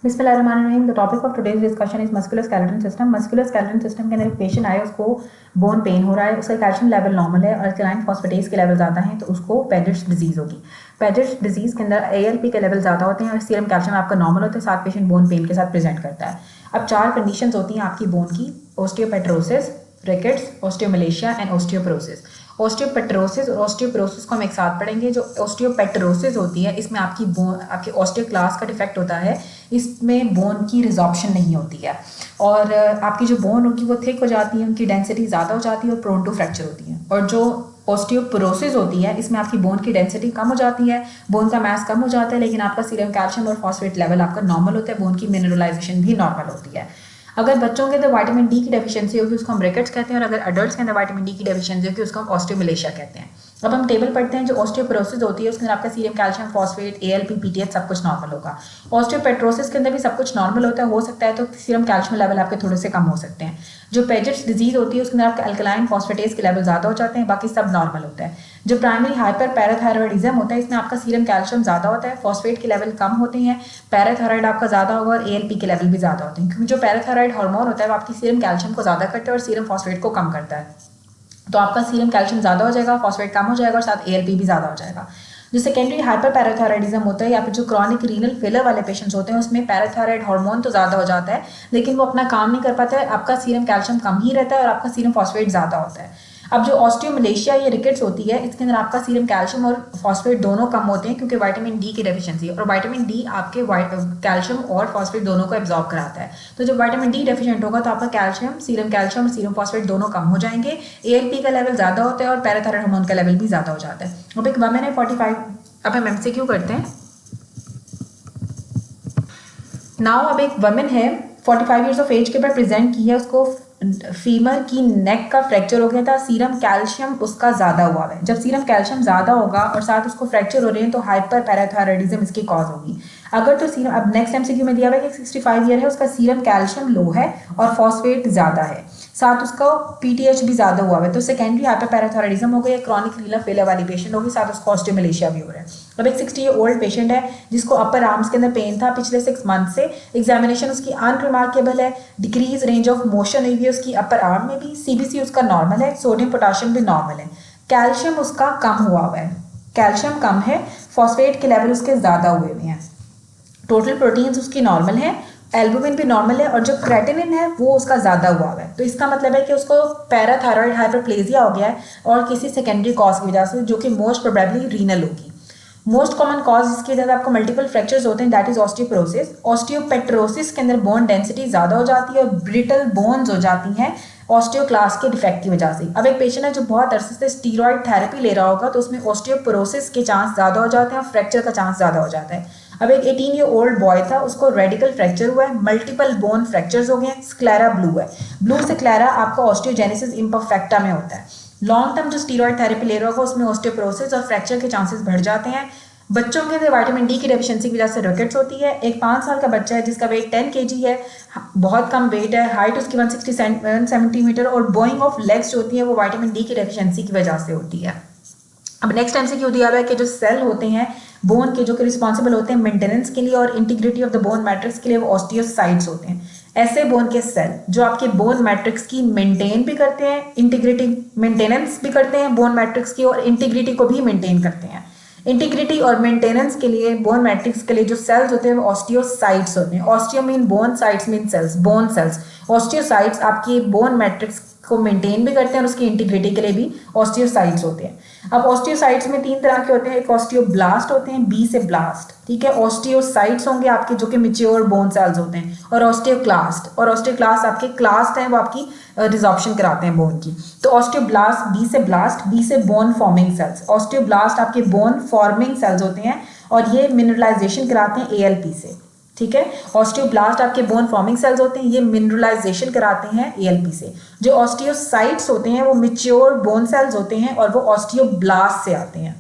बिस्मिल्लाहिर्रहमानिर्रहीम। The topic of today's discussion is musculoskeletal system. Musculoskeletal system के अंदर एक पेशेंट आया, उसको बोन पेन हो रहा है, उसका कैल्शियम लेवल नॉर्मल है और अल्कलाइन फॉस्फेटेज के लेवल ज़्यादा हैं, तो उसको पेजेट्स डिजीज़ होगी। पेजेट्स डिजीज़ के अंदर ALP के लेवल ज़्यादा होते हैं और सीरम कैल्शियम आपका नॉर्मल होता है, साथ पेशेंट बोन पेन के साथ प्रेजेंट करता है। अब 4 कंडीशंस होती हैं आपकी बोन की: ओस्टियोपेट्रोसिस, रिकेट्स, ओस्टियोमलेशिया एंड ओस्टियोपोरोसिस। ओस्टियोपेट्रोसिस और ओस्टियोपोरोसिस को हम एक साथ पढ़ेंगे। जो ओस्टियोपेट्रोसिस होती है, इसमें आपकी बोन, आपके ओस्टियोक्लास्ट का डिफेक्ट होता है, इसमें बोन की रिजॉर्प्शन नहीं होती है और आपकी जो बोन होगी वो थिक हो जाती है, उनकी डेंसिटी ज़्यादा हो जाती है और प्रोन टू फ्रैक्चर होती है। और जो ओस्टियोपोरोसिस होती है, इसमें आपकी बोन की डेंसिटी कम हो जाती है, बोन का मास कम हो जाता है, लेकिन आपका सीरम कैल्शियम और फॉस्फेट लेवल आपका नॉर्मल होता है, बोन की मिनरलाइजेशन भी नॉर्मल होती है। अगर बच्चों के अंदर विटामिन डी की डेफिशिएंसी होगी, उसको हम रिकेट्स कहते हैं, और अगर एडल्ट्स के अंदर विटामिन डी की डेफिशिएंसी होगी, उसको हम ऑस्टियोमलेशिया कहते हैं। अब हम टेबल पढ़ते हैं। जो ऑस्टियोपोरोसिस होती है, उसके अंदर आपका serum calcium, phosphate, ALP, PTH सब कुछ नॉर्मल होगा। ऑस्टियोपेट्रोसिस के अंदर भी सब कुछ नॉर्मल होता है, हो सकता है तो सीरम कैल्शियम लेवल आपके थोड़े से कम हो सकते हैं। जो पेजेट्स डिजीज होती है, उसके अंदर आपका अल्कलाइन फॉस्फेटेज के लेवल ज़्यादा हो जाते हैं, बाकी सब नॉर्मल होता है। जो प्राइमरी हाइपर पैराथायरॉयडिज्म होता है, इसमें आपका सीरम कैल्शियम ज़्यादा होता है, फॉस्फेट के लेवल कम होते हैं, पैराथायरॉयड आपका ज़्यादा होगा और ALP के लेवल भी ज़्यादा होते हैं, क्योंकि जो पैराथायरॉयड हार्मोन होता है वो आपकी सीरम कैल्शियम को ज़्यादा करता है और सीरम फॉस्फेट को कम करता है। तो आपका सीरम कैल्शियम ज़्यादा हो जाएगा, फॉस्फेट कम हो जाएगा और साथ ALP भी ज़्यादा हो जाएगा। जो सेकेंडरी हाइपर पैराथायरॉयडिज्म होता है या फिर जो क्रॉनिक रीनल फेलर वाले पेशेंट्स होते हैं, उसमें पैराथायरॉयड हार्मोन तो ज़्यादा हो जाता है, लेकिन वो अपना काम नहीं कर पाता है, आपका सीरम कैल्शियम कम ही रहता है और आपका सीरम फॉस्फेट ज़्यादा होता है। अब जो ऑस्टियोमलेशिया या रिकेट्स होती है, इसके अंदर आपका सीरम कैल्शियम और फॉस्फेट दोनों कम होते हैं, क्योंकि विटामिन डी की डेफिशिएंसी है और विटामिन डी आपके कैल्शियम और फॉस्फेट दोनों को एब्जॉर्ब कराता है। तो जब विटामिन डी डेफिशिएंट होगा तो आपका सीरम कैल्शियम और सीरम फॉस्फेट दोनों कम हो जाएंगे, ALP का लेवल ज़्यादा होता है और पैराथायरॉयड हार्मोन का लेवल भी ज़्यादा हो जाता है। अब एक वमेन है 45। अब हम MCQ करते हैं। नाउ अब एक वमेन है 45 ईयर्स ऑफ एज के बाद प्रेजेंट की है, उसको फीमर की नेक का फ्रैक्चर हो गया था, सीरम कैल्शियम उसका ज़्यादा हुआ है। जब सीरम कैल्शियम ज़्यादा होगा और साथ उसको फ्रैक्चर हो रहे हैं, तो हाइपर पैराथायरॉयडिज्म इसकी कॉज होगी। अगर तो सीरम, अब नेक्स्ट MCQ में दिया हुआ है कि 65 ईयर है, उसका सीरम कैल्शियम लो है और फॉस्फेट ज़्यादा है, साथ उसका PTH भी ज़्यादा हुआ है, तो सेकेंडरी हाइपर पैराथायरॉयडिज्म हो गई, क्रॉनिक रीनल फेलियर वाली पेशेंट होगी, साथ उसको ऑस्टियोमलेशिया भी हो रहा है। अब एक 60 ईयर ओल्ड पेशेंट है जिसको अपर आर्म्स के अंदर पेन था पिछले 6 मंथ से, एग्जामिनेशन उसकी अनरिमार्केबल है, डिक्रीज रेंज ऑफ मोशन हुई है उसकी अपर आर्म में भी, CBC उसका नॉर्मल है, सोडियम पोटाशियम भी नॉर्मल है, कैल्शियम उसका कम हुआ है, कैल्शियम कम है, फॉस्फेट के लेवल उसके ज़्यादा हुए हुए हैं, टोटल प्रोटीन्स उसकी नॉर्मल है, एल्बुमिन भी नॉर्मल है और जो क्रेटिनिन है वो उसका ज़्यादा हुआ है। तो इसका मतलब है कि उसको पैराथायरॉयड हाइपरप्लेजिया हो गया है और किसी सेकेंडरी कॉज की वजह से, जो कि मोस्ट प्रोबेबली रीनल होगी। मोस्ट कॉमन कॉज इसकी वजह से आपको मल्टीपल फ्रैक्चर्स होते हैं, दैट इज ऑस्टियोपोरोसिस। ऑस्टियोपेट्रोसिस के अंदर बोन डेंसिटी ज़्यादा हो जाती है और ब्रिटल बोन्स हो जाती हैं ऑस्टियोक्लास्ट के डिफेक्ट की वजह से। अब एक पेशेंट है जो बहुत अरसे से स्टीरॉयड थेरेपी ले रहा होगा, तो उसमें ऑस्टियोपोरोसिस के चांस ज़्यादा हो जाते हैं और फ्रैक्चर का चांस ज़्यादा हो जाता है। अब एक 18 ईयर ओल्ड बॉय था, उसको रेडिकल फ्रैक्चर हुआ है, मल्टीपल बोन फ्रैक्चर्स हो गए हैं, स्क्लेरा ब्लू है। ब्लू स्क्लेरा आपका ऑस्टियोजेनेसिस इम्परफेक्टा में होता है। लॉन्ग टर्म जो स्टीरॉयड थेरेपी ले रहा होगा उसमें ऑस्टियोपोरोसिस और फ्रैक्चर के चांसेस बढ़ जाते हैं। बच्चों के अंदर विटामिन डी की डेफिशिएंसी की वजह से रिकेट्स होती है। एक 5 साल का बच्चा है जिसका वेट 10 kg है, बहुत कम वेट है, हाइट उसकी 160 सेंटीमीटर और बोइंग ऑफ लेग्स जो होती है वो विटामिन डी की डेफिशिएंसी की वजह से होती है। अब नेक्स्ट MCQ दिया हुआ है कि जो सेल होते हैं बोन के, जो कि रिस्पॉन्सिबल होते हैं मेंटेनेंस के लिए और integrity of the bone matrix के लिए, वो ऑस्टियोसाइट्स होते हैं। ऐसे बोन के सेल जो आपके बोन मैट्रिक्स की मेंटेन भी करते हैं, इंटीग्रिटी मेंटेनेंस भी करते हैं बोन मैट्रिक्स की और इंटीग्रिटी को भी मेंटेन करते हैं। इंटीग्रिटी और मेंटेनेंस के लिए बोन मैट्रिक्स के लिए जो सेल्स होते हैं वो ऑस्टियोसाइट्स होते हैं। Osteo mean bone, cytes mean cells, bone cells. Osteocytes आपकी बोन मैट्रिक्स को मेंटेन भी करते हैं और उसकी इंटीग्रिटी के लिए भी ऑस्टियोसाइट्स होते हैं। अब ऑस्टियोसाइट्स में 3 तरह के होते हैं, एक ऑस्टियोब्लास्ट होते हैं, बी से ब्लास्ट, ठीक है। ऑस्टियोसाइट्स होंगे आपके जो कि मैच्योर बोन सेल्स होते हैं, और ऑस्टियोक्लास्ट, और ऑस्टियोक्लास्ट आपके क्लास्ट हैं, वो आपकी रिजॉर्प्शन कराते हैं बोन की। तो ऑस्टियोब्लास्ट, बी से ब्लास्ट, बी से बोन फॉर्मिंग सेल्स। ऑस्टियोब्लास्ट आपके बोन फॉर्मिंग सेल्स होते हैं और ये मिनरलाइजेशन कराते हैं ALP से, ठीक है। ऑस्टियोब्लास्ट आपके बोन फॉर्मिंग सेल्स होते हैं, ये मिनरलाइजेशन कराते हैं ALP से। जो ऑस्टियोसाइट्स होते हैं वो मैच्योर बोन सेल्स होते हैं और वो ऑस्टियोब्लास्ट से आते हैं,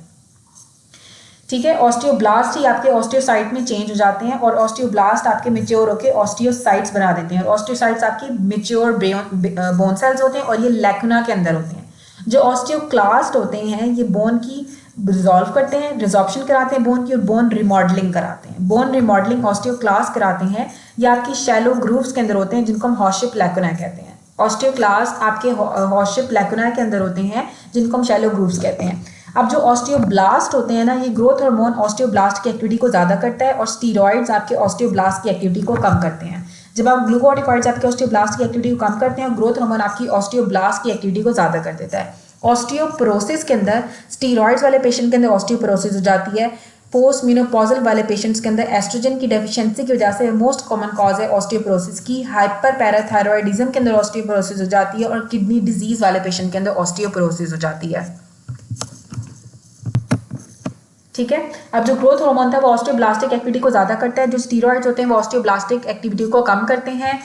ठीक है। ऑस्टियोब्लास्ट ही आपके ऑस्टियोसाइट में चेंज हो जाते हैं और ऑस्टियोब्लास्ट आपके मैच्योर होकर ऑस्टियोसाइट्स बना देते हैं और ऑस्टियोसाइट्स आपकी मैच्योर बोन सेल्स होते हैं और ये लैकुना के अंदर होते हैं। जो ऑस्टियोक्लास्ट होते हैं ये बोन की रिजॉल्व करते हैं, रिजॉर्प्शन कराते हैं बोन की, और बोन रिमॉडलिंग कराते हैं। बोन रिमॉडलिंग ऑस्टियोक्लास्ट कराते हैं, ये आपकी शैलो ग्रूव्स के अंदर होते हैं जिनको हम हॉर्सशिप लैकुना कहते हैं। ऑस्टियोक्लास्ट आपके हॉर्सशिप लैकुना के अंदर होते हैं जिनको हम शैलो ग्रूव्स कहते हैं। अब जो ऑस्टियोब्लास्ट होते हैं ना, ये ग्रोथ हार्मोन ऑस्टियोब्लास्ट की एक्टिविटी को ज़्यादा करता है और स्टीरॉइड्स आपके ऑस्टियोब्लास्ट की एक्टिविटी को कम करते हैं। जब आप ग्लूकोकॉर्टिकॉइड्स आपके ऑस्टियोब्लास्ट की एक्टिविटी को कम करते हैं और ग्रोथ हार्मोन आपकी ऑस्टियोब्लास्ट की एक्टिविटी को ज़्यादा कर देता है। ऑस्टियोपोरोसिस के अंदर स्टीरॉइड्स वाले पेशेंट के अंदर ऑस्टियोपोरोसिस हो जाती है। पोस्ट मेनोपॉजल वाले पेशेंट्स के अंदर एस्ट्रोजन की डेफिशिएंसी की वजह से मोस्ट कॉमन कॉज है ऑस्टियोपोरोसिस की। हाइपर पैराथायरॉयडिज्म के अंदर ऑस्टियोपोरोसिस हो जाती है और किडनी डिजीज वाले पेशेंट के अंदर ऑस्टियोपोरोसिस हो जाती है। ठीक है, अब जो ग्रोथ हार्मोन था वो ऑस्टियोब्लास्टिक एक्टिविटी को ज़्यादा करता है, जो स्टीरॉइड्स होते हैं वो ऑस्टियोब्लास्टिक एक्टिविटी को कम करते हैं।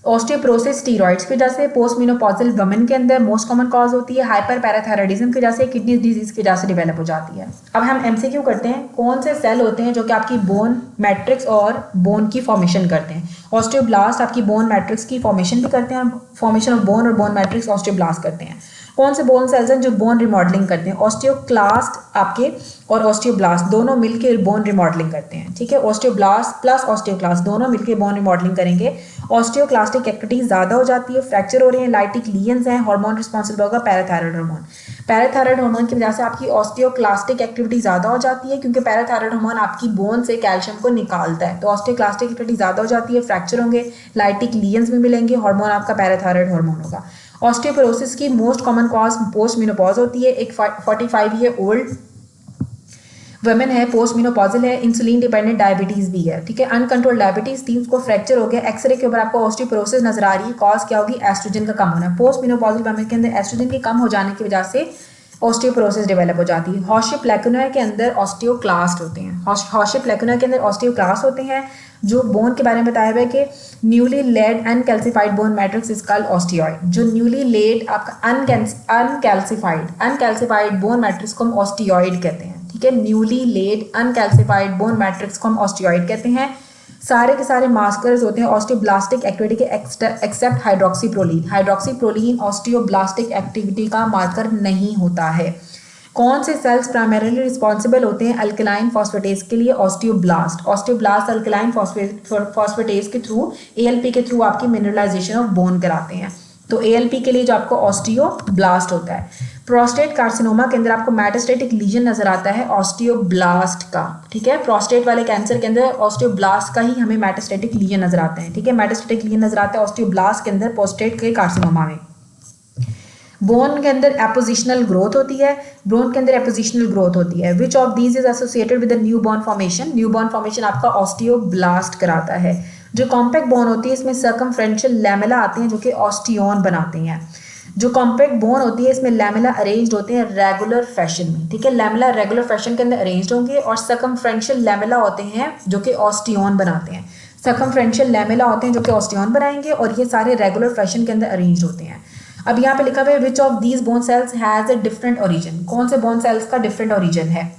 ऑस्टियोपोरोसिस स्टीरॉइड्स की वजह से पोस्ट मेनोपॉजल वुमेन के अंदर मोस्ट कॉमन कॉज होती है। हाइपर पैराथायरॉयडिज्म की वजह से, किडनी डिजीज की वजह से डेवलप हो जाती है। अब हम एमसीक्यू करते हैं, कौन से सेल होते हैं जो कि आपकी बोन मैट्रिक्स और बोन की फॉर्मेशन करते हैं। ऑस्टियोब्लास्ट आपकी बोन मैट्रिक्स की फॉर्मेशन भी करते हैं, फॉर्मेशन ऑफ बोन और बोन मैट्रिक्स ऑस्टियोब्लास्ट करते हैं। कौन से बोन सेल्स हैं जो बोन रिमॉडलिंग करते हैं? ऑस्टियोक्लास्ट आपके और ऑस्टियोब्लास्ट दोनों मिलकर बोन रिमॉडलिंग करते हैं। ठीक है, ऑस्टियोब्लास्ट प्लस ऑस्टियोक्लास्ट दोनों मिलकर बोन रिमॉडलिंग करेंगे। ऑस्टियोक्लास्टिक एक्टिविटी ज़्यादा हो जाती है, फ्रैक्चर हो रहे हैं, लाइटिक लीजन्स हैं, हार्मोन रिस्पॉन्सिबल होगा पैराथायरॉयड हार्मोन। पैराथायरॉयड हार्मोन की वजह से आपकी ऑस्टियोक्लास्टिक एक्टिविटी ज़्यादा हो जाती है, क्योंकि पैराथायरॉयड हार्मोन आपकी बोन से कैल्शियम को निकालता है। तो ऑस्टियोक्लास्टिक एक्टिविटी ज़्यादा हो जाती है, फ्रैक्चर होंगे, लाइटिक लीजन्स भी मिलेंगे, हार्मोन आपका पैराथायरॉयड हार्मोन होगा। ऑस्टियोपोरोसिस की most common cause post menopause होती है। एक 45 ईयर ओल्ड वुमेन है, पोस्ट मेनोपॉजल है, इंसुलिन डिपेंडेंट डायबिटीज भी है। ठीक है, अनकंट्रोल्ड डायबिटीज थी, उसको फ्रैक्चर हो गया, एक्सरे के ऊपर आपको ऑस्टियोपोरोसिस नजर आ रही है। कॉज क्या होगी? एस्ट्रोजन का कम होना। पोस्ट मेनोपॉजल वुमेन के अंदर एस्ट्रोजन के कम हो जाने की वजह से ऑस्टियोपोरोसिस डेवलप हो जाती है। हॉर्सशिप लैकुना के अंदर ऑस्टियोक्लास्ट होते हैं। हॉर्सशिप लैकुना के अंदर ऑस्टियोक्लास्ट होते हैं। जो बोन के बारे में बताया हुआ है कि newly laid uncalcified bone matrix is called osteoid. जो न्यूली लेड आपका अनकैल्सिफाइड बोन मैट्रिक्स को हम ऑस्टियोइड कहते हैं। ठीक है, newly laid uncalcified bone matrix को हम ऑस्टियोइड कहते हैं। सारे के सारे मास्कर्स होते हैं ऑस्टियोब्लास्टिक एक्टिविटी के एक्सेप्ट हाइड्रोक्सीप्रोलीन। हाइड्रोक्सीप्रोलीन ऑस्टियोब्लास्टिक एक्टिविटी का मार्कर नहीं होता है। कौन से सेल्स प्राइमरीली रिस्पॉन्सिबल होते हैं अल्कलाइन फॉस्फेटेज के लिए? ऑस्टियोब्लास्ट अल्कलाइन फॉस्फेटेज के थ्रू, एएलपी के थ्रू आपकी मिनरलाइजेशन ऑफ बोन कराते हैं। तो एएलपी के लिए जो आपको ऑस्टियोब्लास्ट होता है। प्रोस्टेट कार्सिनोमा के अंदर आपको मेटास्टेटिक लीजन नजर आता है ऑस्टियोब्लास्ट का। ठीक है, प्रोस्टेट वाले कैंसर के अंदर ऑस्टियोब्लास्ट का ही हमें मेटास्टेटिक लीजन नजर आता है। ठीक है, मेटास्टेटिक लीजन नजर आता है ऑस्टियोब्लास्ट के अंदर प्रोस्टेट के कार्सिनोमा में। बोन के अंदर एपोजिशनल ग्रोथ होती है, बोन के अंदर एपोजिशनल ग्रोथ होती है। Which of these is associated with the new born formation? New born formation आपका ऑस्टियोब्लास्ट कराता है। जो कॉम्पैक्ट बोन होती है इसमें सर्कमफ्रेंशियल लैमेला आते हैं जो कि ऑस्टियोन बनाते हैं। जो कॉम्पैक्ट बोन होती है इसमें लैमेला अरेंज्ड होते हैं रेगुलर फैशन में। ठीक है, लैमेला रेगुलर फैशन के अंदर अरेंज्ड होंगे और सर्कमफ्रेंशियल लैमेला होते हैं जो कि ऑस्टियोन बनाते हैं। सर्कमफ्रेंशियल लैमेला होते हैं जो कि ऑस्टियोन बनाएंगे और ये सारे रेगुलर फैशन के अंदर अरेंज्ड होते हैं। अब यहाँ पे लिखा हुआ है which of these bone cells has a different origin? कौन से बोन सेल्स का डिफरेंट ओरिजिन है?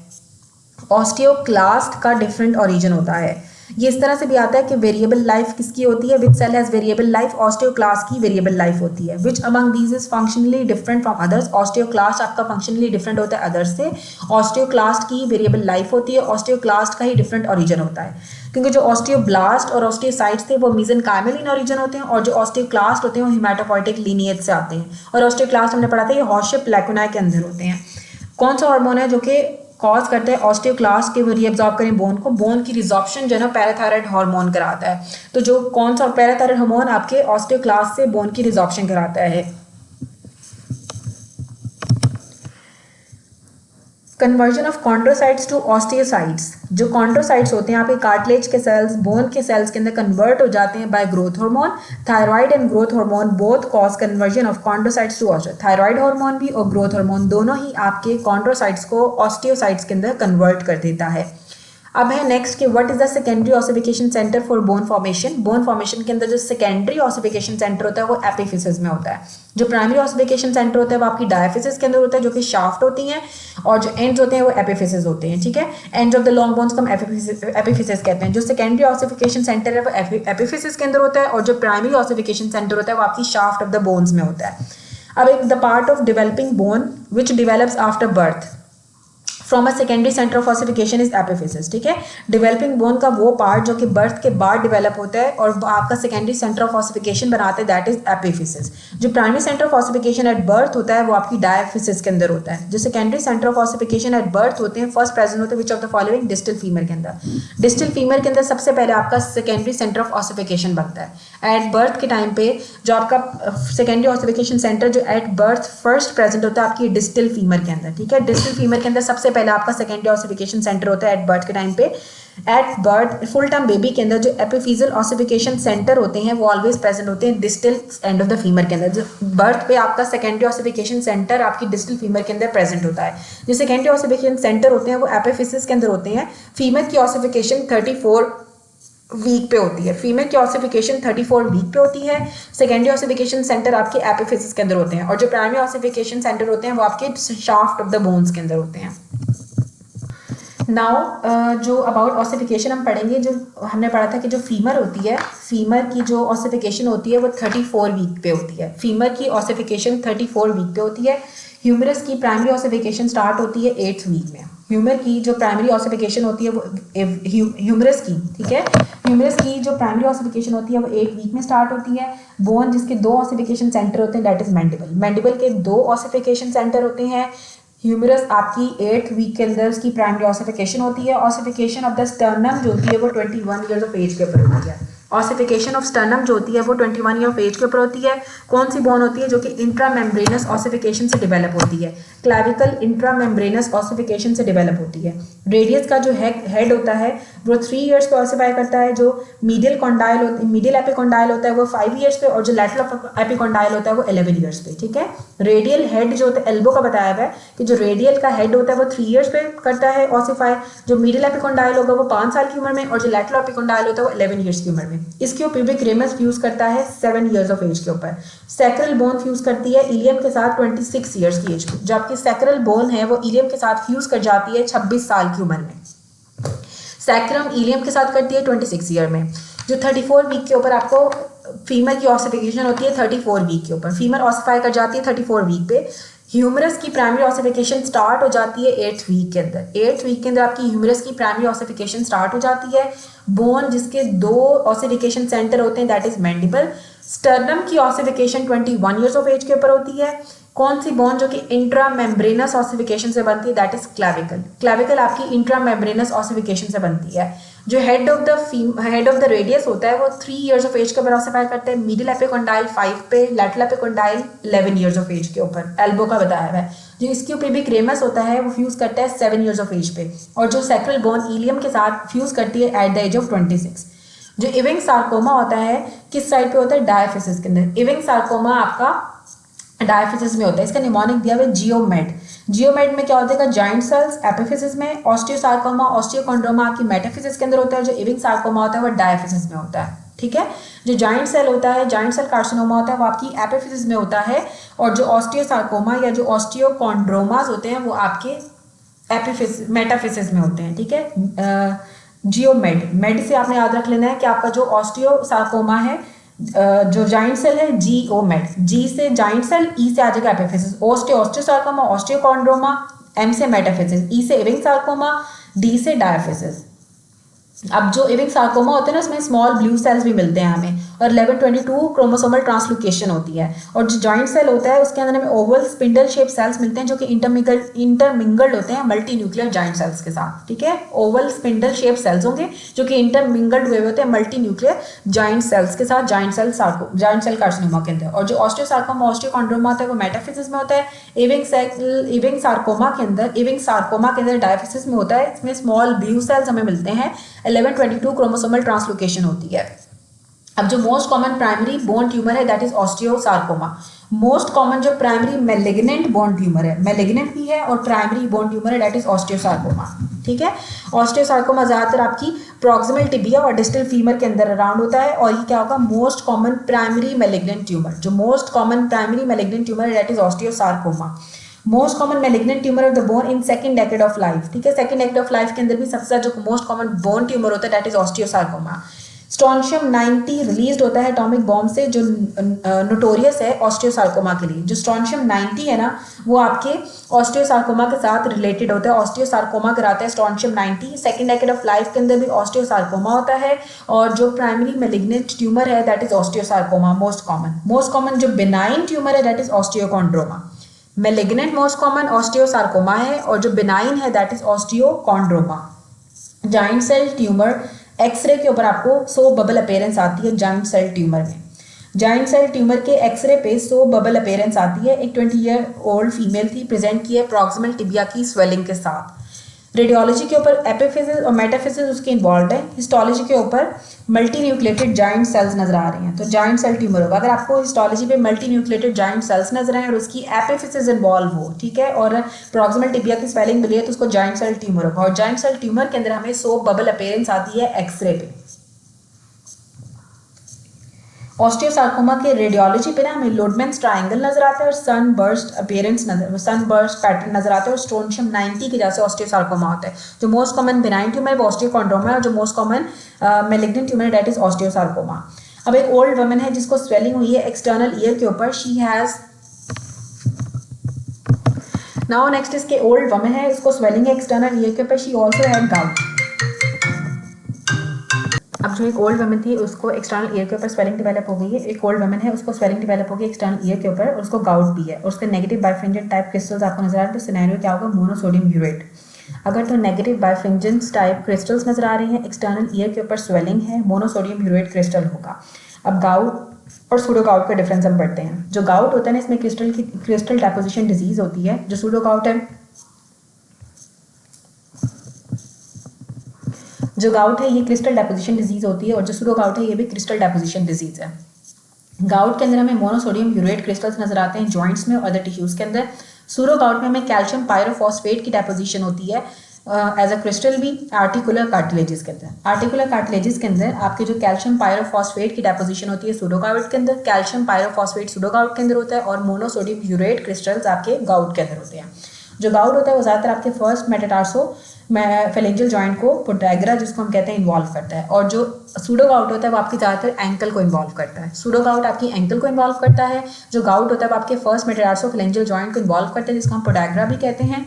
ऑस्टियोक्लास्ट का डिफरेंट ओरिजिन होता है। ये इस तरह से भी आता है कि वेरिएबल लाइफ किसकी होती है? Which cell has variable life? Osteoclast की वेरिएबल लाइफ होती है। Which among these is functionally different from others? Osteoclast आपका फंक्शनली डिफरेंट होता है अदर्स से। ऑस्टियोक्लास्ट की वेरिएबल लाइफ होती है, ऑस्टियोक्लास्ट का ही डिफरेंट ओरिजिन होता है, क्योंकि जो ऑस्टियोब्लास्ट और ऑस्टियोसाइट्स थे वो मेसेनकाइमल इन ओरिजिन होते हैं और जो ऑस्टियोक्लास्ट होते हैं वो हिमेटोपोइटिक लीनिएज से आते हैं। और ऑस्टियोक्लास्ट हमने पढ़ा था ये हॉर्सशिप लैकुना के अंदर होते हैं। कौन सा हार्मोन है जो कि कॉज करता है ऑस्टियोक्लास्ट के वो रीअब्जॉर्ब करें बोन को? बोन की रिजॉर्प्शन जो है ना पैराथायरॉयड हार्मोन कराता है। तो जो कौन सा पैराथायरॉयड हार्मोन आपके ऑस्टियोक्लास्ट से बोन की रिजॉर्प्शन कराता है? Conversion of chondrocytes to osteocytes. जो कॉन्ड्रोसाइट्स होते हैं आपके कार्टिलेज के सेल्स बोन के सेल्स के अंदर कन्वर्ट हो जाते हैं by growth hormone. Thyroid and growth hormone both cause conversion of chondrocytes to osteo. Thyroid hormone भी और ग्रोथ हार्मोन दोनों ही आपके कॉन्ड्रोसाइट्स को ऑस्टियोसाइट्स के अंदर कन्वर्ट कर देता है। अब है नेक्स्ट कि what is the secondary ossification centre for bone formation? Bone formation के अंदर जो सेकेंडरी ऑसिफिकेशन सेंटर होता है वो एपिफिसिस में होता है। जो प्राइमरी ऑसिफिकेशन सेंटर होता है वो आपकी डायफिसिस के अंदर होता है जो कि शाफ्ट होती हैं, और जो एंड्स होते हैं वो एपिफिसिस होते हैं। ठीक है, ends of the long bones को हम एपिफिसिस कहते हैं। जो सेकेंडरी ऑसिफिकेशन सेंटर है वो एपिफिसिस के अंदर होता है और जो प्राइमरी ऑसिफिकेशन सेंटर होता है वो आपकी शाफ्ट ऑफ द बोन्स में होता है। अब एक the part of developing bone which develops after birth. From a secondary centre of ossification is epiphysis, ठीक है। डेवलपिंग बोन का वो पार्ट जो कि बर्थ के बाद डेवलप होता है और आपका सेकेंडरी सेंटर ऑफ ऑसिफिकेशन बनाता है, दैट इज एपिफिसिस। जो primary centre of ossification at birth होता है वो आपकी डायफिसिस के अंदर होता है। जो secondary centre of ossification at birth होते हैं फर्स्ट प्रेजेंट होते हैं विच of the following distal femur के अंदर। डिस्टल फीमर के अंदर सबसे पहले आपका सेकेंडरी सेंटर ऑफ ऑसिफिकेशन बनता है एट बर्थ के टाइम पे। जो आपका सेकेंडरी ऑसिफिकेशन सेंटर जो एट बर्थ फर्स्ट प्रेजेंट होता है आपकी डिस्टल फीमर के अंदर, ठीक है। डिस्टल फीमर के अंदर सबसे पहले आपका सेकेंडरी ऑसिफिकेशन सेंटर होता है एट बर्थ के टाइम पे। At birth full term baby के अंदर जो एपिफिजियल ऑसिफिकेशन सेंटर होते हैं वो ऑलवेज प्रेजेंट होते हैं distal end of the femur के अंदर। जो बर्थ पे आपका सेकेंडरी ऑसिफिकेशन सेंटर आपकी डिस्टल फीमर के अंदर प्रेजेंट होता है। जो सेकेंडरी ऑसिफिकेशन सेंटर होते हैं वो एपिफिसिस के अंदर होते हैं। फीमर की ऑसिफिकेशन 34 वीक पे होती है। फीमेल की ऑसिफिकेशन 34 वीक पे होती है। सेकेंडरी ऑसिफिकेशन सेंटर आपके एपिफिसिस के अंदर होते हैं और जो प्राइमरी ऑसिफिकेशन सेंटर होते हैं वो आपके शाफ्ट ऑफ द बोन्स के अंदर होते हैं। नाउ जो अबाउट ऑसिफिकेशन हम पढ़ेंगे, जो हमने पढ़ा था कि जो फीमर होती है, फीमर की जो ऑसिफिकेशन होती है वो 34 वीक पे होती है। फीमर की ऑसिफिकेशन 34 वीक पे होती है। ह्यूमरस की प्राइमरी ऑसिफिकेशन स्टार्ट होती है 8th वीक में। ह्यूमर की जो प्राइमरी ऑसिफिकेशन होती है वो ह्यूमरस की, ठीक है, ह्यूमरस की जो प्राइमरी ऑसिफिकेशन होती है वो 8 वीक में स्टार्ट होती है। बोन जिसके 2 ऑसिफिकेशन सेंटर होते हैं दैट इज मैंडिबल। मैंडिबल के 2 ऑसिफिकेशन सेंटर होते हैं। ह्यूमरस आपकी 8th वीक के अंदर उसकी प्राइमरी ऑसिफिकेशन होती है। ऑसिफिकेशन ऑफ द स्टर्नम जो होती है वो 21 ईयर्स ऑफ एज के ऊपर होती है। ऑसिफिकेशन ऑफ स्टर्नम जो होती है वो 21 ईयर ऑफ एज के ऊपर होती है। कौन सी बोन होती है जो कि इंट्रामेम्ब्रेनस ऑसिफिकेशन से डेवलप होती है? क्लैविकल इंट्रामेम्ब्रेनस ऑसिफिकेशन से डेवलप होती है। रेडियस का जो हेड होता है वो 3 ईयर्स पे ऑसिफाई करता है। जो मीडियल एपिकोंडाइल होता है वो 5 ईयर्स पे और जो लैटरल एपिकोंडाइल होता है वो 11 ईयर्स पे, ठीक है। रेडियल हेड जो होता है एल्बो का बताया हुआ है कि जो रेडियल का हेड होता है वो 3 ईयर्स पे करता है ऑसिफाई। जो मीडियल एपिकोंडाइल होगा वो 5 साल की उम्र में और जो लैटरल एपिकोंडाइल होता है वो 11 ईयर्स की उम्र में। इसके प्यूबिक रेमस फ्यूज करता है 7 ईयर्स ऑफ एज के ऊपर। सैक्रल बोन फ्यूज करती है इलियम के साथ 26 ईयर्स की एज पे। जो आपकी सैक्रल बोन है वो इलियम के साथ फ्यूज कर जाती है 26 साल की उम्र में। सैक्रम इलियम के साथ करती है 26 ईयर में। जो 34 वीक के ऊपर आपको फीमर की ऑसिफिकेशन होती है 34 वीक के ऊपर। फीमर ऑसिफाई कर जाती है 34 वीक पे। ह्यूमरस की प्राइमरी ऑसिफिकेशन स्टार्ट हो जाती है 8th वीक के अंदर। 8th वीक के अंदर आपकी ह्यूमरस की प्राइमरी ऑसिफिकेशन स्टार्ट हो जाती है। बोन जिसके 2 ऑसिफिकेशन सेंटर होते हैं दैट इज मैंडिबल। स्टर्नम की ऑसिफिकेशन 21 ईयर्स ऑफ एज के ऊपर होती है। कौन सी बोन जो कि इंट्रामेम्ब्रेनस ऑसिफिकेशन से बनती है दैट इज क्लैविकल। क्लैविकल आपकी इंट्रामेम्ब्रेनस ऑसिफिकेशन से बनती है। जो हेड ऑफ द रेडियस होता है वो 3 ईयर्स ऑफ एज के ऊपर ऑसिफाई करते हैं। मिडिल एपिकोंडाइल 5 पे, lateral epicondyle 11 years of age के ऊपर एल्बो का बताया हुआ है। जो इसके प्यूबिक रेमस होता है वो फ्यूज करता है 7 ईयर्स ऑफ एज पे और जो सैक्रल बोन इलियम के साथ फ्यूज करती है एट द एज ऑफ 26। जो इविंग सार्कोमा होता है किस साइड पे होता है? डायफिसिस के अंदर। इविंग सार्कोमा आपका डायफिसिस में होता है। इसका निमोनिक दिया हुआ है जियोमेड। जियोमेड में क्या होता है? जॉइंट सेल्स एपिफिसिस में। ऑस्टियोसार्कोमा ऑस्टियोकॉन्ड्रोमा आपकी मेटाफिसिस के अंदर होता है। जो इविंग सार्कोमा होता है वो डायफिसिस में होता है, ठीक है। जो जॉइंट सेल होता है, जॉइंट सेल कार्सिनोमा होता है वो आपकी एपिफिसिस में होता है और जो ऑस्टियोसार्कोमा या जो ऑस्टियोकॉन्ड्रोमास होते हैं वो आपके एपिफिसिस मेटाफिसिस में होते हैं, ठीक है। जियोमेड, मेड से आपने याद रख लेना है कि आपका जो ऑस्टियोसार्कोमा है जो जॉइंट सेल है जियोमेड, जी से जॉइंट सेल, ई से आ जाएगा एपिफिसिस। ऑस्टियोसार्कोमा ऑस्टियोकॉन्ड्रोमा, एम से मेटाफिसिस, ई से इविंग सार्कोमा, डी से डायफिसिस। अब जो इविंग सार्कोमा होते हैं ना उसमें स्मॉल ब्लू सेल्स भी मिलते हैं हमें और 1122 क्रोमोसोमल ट्रांसलोकेशन होती है। और जो जॉइंट सेल होता है उसके अंदर हमें ओवल स्पिंडल शेप सेल्स मिलते हैं जो कि इंटरमिंगल्ड होते हैं मल्टी न्यूक्लियर जॉइंट सेल्स के साथ, ठीक है। ओवल स्पिंडल शेप सेल्स होंगे जो कि इंटरमिंगल्ड हुए होते हैं मल्टी न्यूक्लियर जॉइंट सेल्स के साथ जॉइंट सेल कार्सिनोमा के अंदर। और जो ऑस्टियोसार्कोमा ऑस्टियोकॉन्ड्रोमा होता है वो मेटाफिसिस में होता है। इविंग सार्कोमा के अंदर डायफिसिस में होता है। इसमें स्मॉल ब्लू सेल्स हमें मिलते हैं। 1122 क्रोमोसोमल ट्रांसलोकेशन होती है। अब जो most common primary bone tumour है that is osteosarcoma. Most common जो प्राइमरी मैलिग्नेंट बोन ट्यूमर है, मैलिग्नेंट भी है और प्राइमरी बोन ट्यूमर है दैट इज ऑस्टियोसार्कोमा, ठीक है। ऑस्टियोसार्कोमा ज्यादातर आपकी प्रॉक्सिमल टिबिया और डिस्टल फीमर के अंदर अराउंड होता है और ये क्या होगा? Most common primary malignant tumour. जो most common primary malignant tumour है that is osteosarcoma. Most common malignant tumour of the bone in second decade of life, ठीक है। सेकंड डेकेड ऑफ लाइफ के अंदर भी सबसे जो मोस्ट कॉमन बोन ट्यूमर होता है that is osteosarcoma. Strontium 90 release होता है एटॉमिक बॉम्ब से, जो नोटोरियस है ऑस्टियोसार्कोमा के लिए। जो स्ट्रॉन्शियम 90 है ना, वो आपके ऑस्टियोसार्कोमा के साथ रिलेटेड होता है, ऑस्टियोसार्कोमा कराता है strontium 90। Second decade of life के अंदर भी ऑस्टियोसार्कोमा होता है, और जो प्राइमरी मेलिग्नेंट ट्यूमर है that is osteosarcoma most common जो बिनाइन ट्यूमर है that is osteochondroma. Malignant most common osteosarcoma है, और जो बिनाइन है that is osteochondroma. Giant cell tumor x-ray के ऊपर आपको सो बबल अपेयरेंस आती है। जाइंट सेल ट्यूमर में, जाइंट सेल ट्यूमर के एक्सरे पे सो बबल अपेयरेंस आती है। एक 20 ईयर ओल्ड फीमेल थी, प्रेजेंट की है प्रॉक्सिमल टिबिया की स्वेलिंग के साथ। रेडियोलॉजी के ऊपर एपिफिसिस और मेटाफिसिस उसके इन्वॉल्व है। हिस्टोलॉजी के ऊपर मल्टी न्यूक्लिएटेड जाइंट सेल्स नजर आ रही हैं, तो जाइंट सेल ट्यूमर होगा। अगर आपको हिस्टोलॉजी पे मल्टी न्यूक्लिएटेड जाइंट सेल्स नजर आए और उसकी एपिफिसिस इन्वॉल्व हो, ठीक है, और प्रॉक्सिमल टिबिया की स्वेलिंग मिली है, तो उसको जाइंट सेल ट्यूमर होगा। और जाइंट सेल ट्यूमर के अंदर हमें सो बबल अपेयरेंस आती है एक्सरे पे। ऑस्टियोसार्कोमा के रेडियोलॉजी पे ना हमें लोडमैन्स ट्रायंगल नजर आता है और सनबर्स्ट पैटर्न नजर आता है, और स्ट्रोंशियम 90 के जैसे ऑस्टियोसार्कोमा होता है। जो मोस्ट कॉमन बिनाइन ट्यूमर है वो ऑस्टियोकॉन्ड्रोमा है, और जो मोस्ट कॉमन मैलिग्नेंट ट्यूमर है दैट इज ऑस्टियोसार्कोमा। अब एक ओल्ड वुमन है जिसको स्वेलिंग हुई है एक्सटर्नल ईयर के ऊपर, शी हैज नाउ नेक्स्ट इसके ओल्ड वुमन है, उसको स्वेलिंग है एक्सटर्नल ईयर के ऊपर, शी आल्सो हैड गाउट। अब जो एक ओल्ड वुमन थी उसको एक्सटर्नल ईयर के ऊपर स्वेलिंग डेवलप हो गई है, एक ओल्ड वुमन है उसको स्वेलिंग डेवलप हो गई एक्सटर्नल ईयर के ऊपर, और उसको गाउट भी है, और उसके नेगेटिव बाइफ्रिंजेंट टाइप क्रिस्टल्स आपको नजर आ रहे हैं। तो सिनेरियो क्या होगा, मोनोसोडियम यूरेट। अगर तो नेगेटिव बाइफ्रिंजेंट टाइप क्रिस्टल्स नजर आ रहे हैं, एक्सटर्नल ईयर के ऊपर स्वेलिंग है, मोनोसोडियम यूरेट क्रिस्टल होगा। अब गाउट और सूडो गाउट का डिफरेंस हम पढ़ते हैं। जो गाउट होता है ना, इसमें क्रिस्टल डेपोजिशन डिजीज होती है। जो सूडो गाउट है, जो गाउट है ये क्रिस्टल डेपोजिशन डिजीज होती है, और जो सूडो गाउट है ये भी क्रिस्टल डेपोजिशन डिजीज है। गाउट के अंदर हमें मोनोसोडियम यूरेट क्रिस्टल्स नजर आते हैं जॉइंट्स में और अदर टिश्यूज के अंदर। सूडो गाउट में हमें कैल्शियम पायरोफॉस्फेट की डेपोजिशन होती है एज अ क्रिस्टल भी आर्टिकुलर कार्टिलेजेस के अंदर। आर्टिकुलर कार्टिलेजेस के अंदर आपके जो कैल्शियम पायरोफॉस्फेट की डेपोजिशन होती है सूडो गाउट के अंदर, कैल्शियम पायरोफॉस्फेट सूडो गाउट के अंदर होता है, और मोनोसोडियम यूरेट क्रिस्टल्स आपके गाउट के अंदर होते हैं। जो गाउट होता है वो ज़्यादातर आपके फर्स्ट मेटाटार्सो फेलेंजियल जॉइंट को पोडाग्रा जिसको हम कहते हैं इन्वॉल्व करता है, और जो सूडो गाउट होता है वो आपकी ज़्यादातर एंकल को इन्वॉल्व करता है। सूडो गाउट आपकी एंकल को इन्वॉल्व करता है। जो गाउट होता है वो आपके फर्स्ट मेटाटार्सो फेलेंजियल जॉइंट को इन्वॉल्व करता है, जिसको हम पोडाग्रा भी कहते हैं।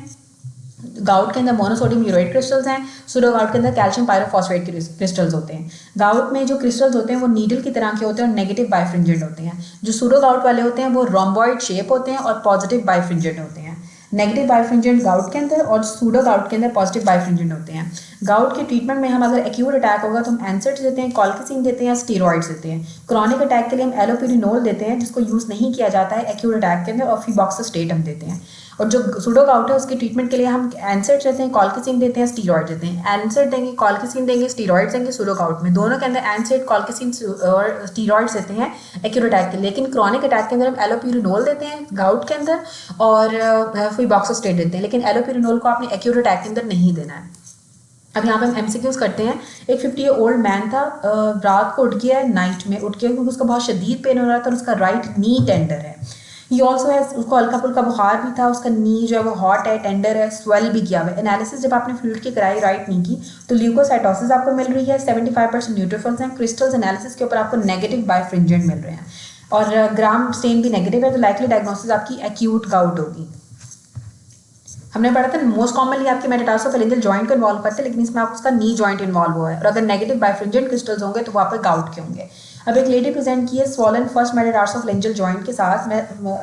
गाउट के अंदर मोनोसोडियम यूरेट क्रिस्टल्स हैं, सूडो गाउट के अंदर कैल्शियम पायरोफॉस्फेट क्रिस्टल्स होते हैं। गाउट में जो क्रिस्टल्स होते हैं वो नीडल की तरह के होते हैं और नेगेटिव बाइफ्रिंजेंट होते हैं। जो सूडो गाउट वाले होते हैं वो रोम्बॉइड शेप होते हैं और पॉजिटिव बाइफ्रिंजेंट होते हैं। नेगेटिव बाइफ्रिंजेंट गाउट के अंदर और सूडो गाउट के अंदर पॉजिटिव बाइफ्रिंजेंट होते हैं। गाउट के ट्रीटमेंट में हम अगर एक्यूट अटैक होगा तो हम एंसेट्स देते हैं, कॉल्किसिन देते हैं, स्टीरॉइड्स देते हैं। क्रॉनिक अटैक के लिए हम एलोपिरिनोल देते हैं जिसको यूज़ नहीं किया जाता है एक्यूट अटैक के अंदर, और फीबॉक्सास्टेट हम देते हैं। और जो सूडो गाउट है उसके ट्रीटमेंट के लिए हम एंसेट्स देते हैं, कॉल्किसिन देते हैं, स्टीरॉइड देते हैं। एंसेट देंगे, कॉल्किसिन देंगे, स्टीरॉइड्स देंगे सूडो गाउट में, दोनों के अंदर एंसेट, कॉल्किसिन और स्टीरॉइड्स देते हैं एक्यूट अटैक के लिए। लेकिन क्रॉनिक अटैक के अंदर हम एलोपिरिनोल देते हैं गाउट के अंदर और फीबॉक्सास्टेट देते हैं, लेकिन एलोपिरिनोल को आपने एक्यूट अटैक के अंदर नहीं देना है। अब यहाँ पे हम एमसीक्यूज करते हैं। एक 50 ईयर ओल्ड मैन था, रात को उठ गया है, नाइट में उठ गया क्योंकि उसका बहुत शदीद पेन हो रहा था और उसका राइट नी टेंडर है। ही ऑल्सो है, उसको हल्का फुल्का बुखार भी था, उसका नी जो है वो हॉट है, टेंडर है, स्वेल भी किया हुआ है। एनालिसिस जब आपने फ्लूइड की कराई राइट नी की तो ल्यूकोसाइटोसिस आपको मिल रही है, 75% न्यूट्रोफिल्स हैं। क्रिस्टल्स एनालिसिस के ऊपर आपको नेगेटिव बाइफ्रिंजेंट मिल रहे हैं और ग्राम स्टेन भी नेगेटिव है, तो लाइकली डायग्नोसिस आपकी एक्यूट गाउट होगी। हमने पढ़ा था मोस्ट कॉमनली आपके मेटाटार्सोफेरेंजियल जॉइंट को इन्वॉल्व करते हैं, लेकिन इसमें आपको उसका नी जॉइंट इन्वॉल्व हुआ है, और अगर नेगेटिव बाइफ्रिंजेंट क्रिस्टल्स होंगे तो वहाँ पर गाउट के होंगे। अब एक लेडी प्रेजेंट की है स्वॉलन फर्स्ट मेटाटार्सोफेरेंजियल जॉइंट के साथ,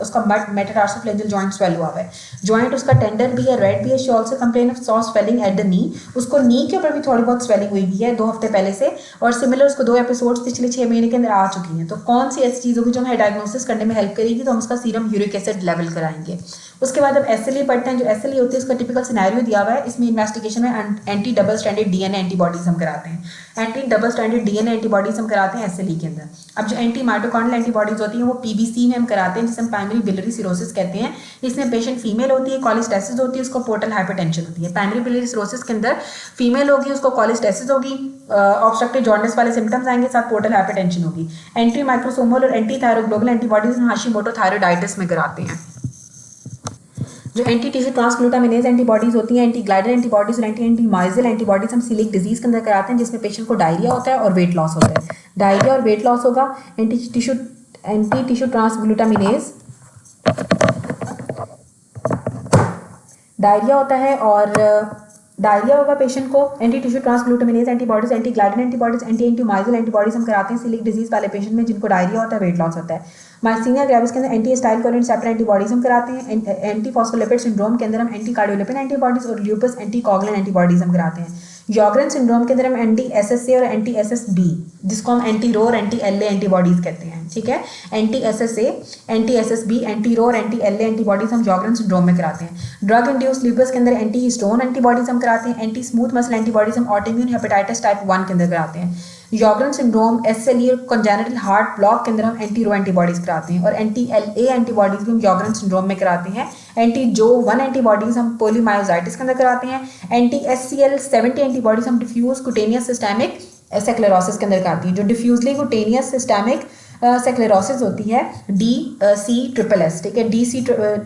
उसका मेटाटार्सोफेरेंजियल जॉइंट स्वेल हुआ है, जॉइंट उसका टेंडर भी है, रेड भी है। She also complain of saw swelling at the knee, उसको नी के ऊपर भी थोड़ी बहुत स्वेलिंग हुई है 2 हफ्ते पहले से, और सिमिलर उसको 2 एपिसोड्स पिछले 6 महीने के अंदर आ चुकी हैं। तो कौन सी ऐसी चीज़ होगी जो हमें डायग्नोसिस करने में हेल्प करेगी, तो हम उसका सीरम यूरिक एसिड लेवल कराएंगे। उसके बाद अब एसएलई पढ़ते हैं। जो एसएलई होती है उसका टिपिकल सिनेरियो दिया हुआ है, इसमें इन्वेस्टिगेशन में anti double standard DNA antibodies हम कराते हैं, anti double standard DNA antibodies हम कराते हैं एसएलई के अंदर। अब जो एंटी माइटोकॉन्ड्रियल एंटीबॉडीज होती हैं वो पीबीसी में हम कराते हैं, जिसे हम प्राइमरी बिलियरी सिरोसिस कहते हैं। इसमें पेशेंट फीमेल होती है, कॉलेस्टेसिस होती है, उसको पोर्टल हाइपरटेंशन होती है। प्राइमरी बिलियरी सिरोसिस के अंदर फीमेल होगी, उसको कॉलेस्टेसिस होगी, ऑब्स्ट्रक्टिव जॉन्डिस वाले सिम्टम्स आएंगे, साथ पोर्टल हाइपरटेंशन होगी। एंटी माइक्रोसोमल और एंटी थायरोग्लोबुल एंटीबॉडीज हम हाशिमोटो थायरॉइडाइटिस में कराते हैं। जो एंटी टिश्यू ट्रांसग्लूटामिनेज एंटीबॉडीज होती हैं, एंटी ग्लाइडर एंटीबॉडीज और एंटीमाइजल एंटीबॉडीज हम सीलिक डिजीज के अंदर कराते हैं, जिसमें पेशेंट को डायरिया होता है और वेट लॉस होता है। डायरिया और वेट लॉस होगा। एंटी टिश्यू ट्रांसग्लूटामिनेज डायरिया होता है और डायरिया होगा पेशेंट को। Anti tissue transglutaminase antibodies, anti gliadin antibodies, antimysial antibodies हम कराते हैं सीलिक डिजीज वाले पेशेंट में जिनको डायरिया होता है, वेट लॉस होता है। माइस्थीनिया ग्रेविस के अंदर एंटी एसिटाइलकोलिन रिसेप्टर एंटीबॉडीज हम कराते हैं। एंटी फॉस्फोलिपिड सिंड्रोम के अंदर हम एंटी कार्डियोलिपिन एंटीबॉडीज और ल्यूपस एंटी कॉगुलेंट एंटीबॉडीज हम कराते हैं। जॉगरेन सिंड्रोम के अंदर हम एंटी एसएसए और एंटी एसएसबी, जिसको हम anti roar anti LA antibodies कहते हैं, ठीक है। Anti SSA, anti SSB, anti roar, anti LA antibodies हम जॉगरेन सिंड्रोम में कराते हैं। ड्रग इंड्यूस्ड ल्यूपस के अंदर एंटी हिस्टोन एंटीबॉडीज हम कराते हैं। एंटी स्मूथ मसल एंटीबॉडीज हम ऑटोइम्यून हेपेटाइटिस टाइप 1 के अंदर कराते हैं। Sjogren syndrome SLE congenital heart block के अंदर हम एंटी रो एंटीबॉडीज कराते हैं और एंटी एलए एंटीबॉडीज भी हम जॉगरेन सिंड्रोम में कराते हैं। एंटी जो 1 एंटीबॉडीज हम पोलीमायोजाइटिस के अंदर कराते हैं। एंटी SCL70 एंटीबॉडीज हम डिफ्यूज कुटेनियस सिस्टेमिक स्क्लेरोसिस के अंदर कराती हैं। जो डिफ्यूजली कुटेनियस सिस्टेमिक स्क्लेरोसिस होती है DCSS, ठीक है,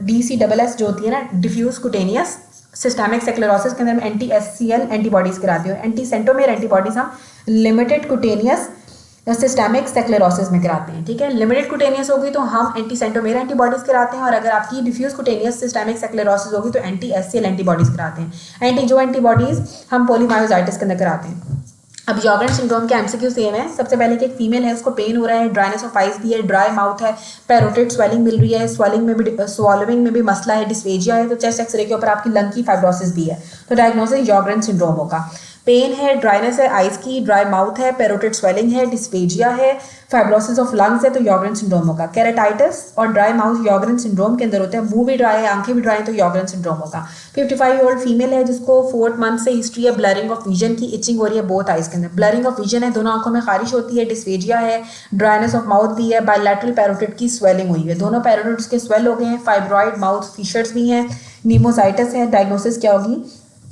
DCSS जो होती है ना, डिफ्यूज कुटेनियस सिस्टेमिक स्क्लेरोसिस के अंदर हम एंटी SCL एंटीबॉडीज कराते हैं। एंटी सेंटोमेर एंटीबॉडीज हम लिमिटेड कुटेनियस सिस्टेमिक स्क्लेरोसिस में कराते हैं, ठीक है। लिमिटेड कुटेनियस होगी तो हम एंटी सेंटोमेर एंटीबॉडीज कराते हैं और अगर आपकी डिफ्यूज कुटेनियस सिस्टेमिक स्क्लेरोसिस होगी तो एंटी SCL एंटीबॉडीज कराते हैं। एंटी जो एंटीबॉडीज हम पोलीमायोजाइटिस के अंदर कराते हैं। अब जॉगरेन सिंड्रोम के MCQ सेम है। सबसे पहले कि एक फीमेल है, उसको पेन हो रहा है, ड्राइनेस ऑफ आइज भी है, ड्राई माउथ है, पैरोटिड स्वेलिंग मिल रही है, स्वॉलोइंग में भी मसला है, डिस्फेजिया है, तो चेस्ट एक्सरे के ऊपर आपकी लंग की फाइब्रोसिस भी है, तो डायग्नोसिस जॉगरेन सिंड्रोम होगा। पेन है, ड्राइनेस है आइज की, ड्राई माउथ है, पैरोटिड स्वेलिंग है, डिस्फेजिया है, फाइब्रोसिस ऑफ लंग्स है, तो जॉगरेन सिंड्रोम होगा। केराटाइटिस और ड्राई माउथ जॉगरेन सिंड्रोम के अंदर होता है। मुंह भी ड्राई है, आंखें भी ड्राई है, तो जॉगरेन सिंड्रोम होगा। 55 ईयर ओल्ड फीमेल है जिसको 4th मंथ से हिस्ट्री है ब्लरिंग ऑफ विजन की, इचिंग हो रही है बोथ आइज के अंदर, ब्लरिंग ऑफ विजन है, दोनों आंखों में खारिश होती है, डिस्फेजिया है, ड्राइनेस ऑफ माउथ भी है, बायलैटरल पैरोटिड की स्वेलिंग हुई है, दोनों पैरोटिड्स के स्वेल हो गए हैं, फाइब्रॉइड माउथ फिशर्स भी हैं, नीमोसाइटिस है। डायग्नोसिस क्या होगी?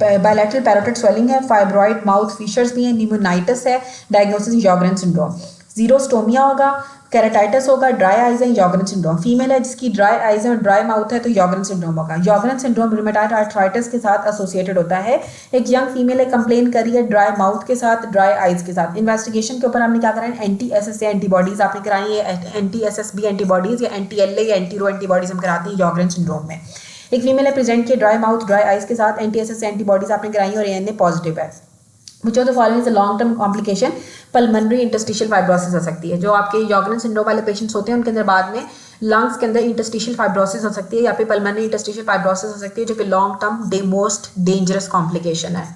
बायलैटरल पैरोटिड स्वेलिंग है, फाइब्रॉइड माउथ फिशर्स भी हैं, निमोनाइटिस है। Diagnosis Sjogren syndrome. जीरोस्टोमिया होगा, केराटाइटिस होगा, ड्राई आइज है, जॉगरेन सिंड्रोम। फीमेल है जिसकी ड्राई आइज है और ड्राई माउथ है, तो जॉगरेन सिंड्रोम होगा। जॉगरेन सिंड्रोम रूमेटॉइड आर्थराइटिस के साथ एसोसिएटेड होता है। एक यंग फीमेल है, कंप्लेन करी है ड्राई माउथ के साथ, ड्राई आइज के साथ। इन्वेस्टिगेशन के ऊपर हमने क्या कराया? एंटी SSA एंटीबॉडीज आपने कराई है, एंटी SSB एंटीबॉडीज या एंटी LA या एंटी रो एंटीबॉडीज हम कराते हैं जॉगरेन सिंड्रोम में। एक फीमेल है प्रेजेंट किए ड्राई माउथ ड्राई आइज के साथ, एंटी SSA एंटीबॉडीज आपने कराई और ANA पॉजिटिव है। Which of the following is a long term complication? Pulmonary interstitial fibrosis हो सकती है। जो आपके जॉगरेन सिंड्रोम वाले पेशेंट्स होते हैं उनके अंदर बाद में लंग्स के अंदर इंटरस्टिशियल फाइब्रोसिस हो सकती है या फिर पल्मोनरी इंटरस्टिशियल फाइब्रोसिस हो सकती है, जो कि long term most dangerous complication है।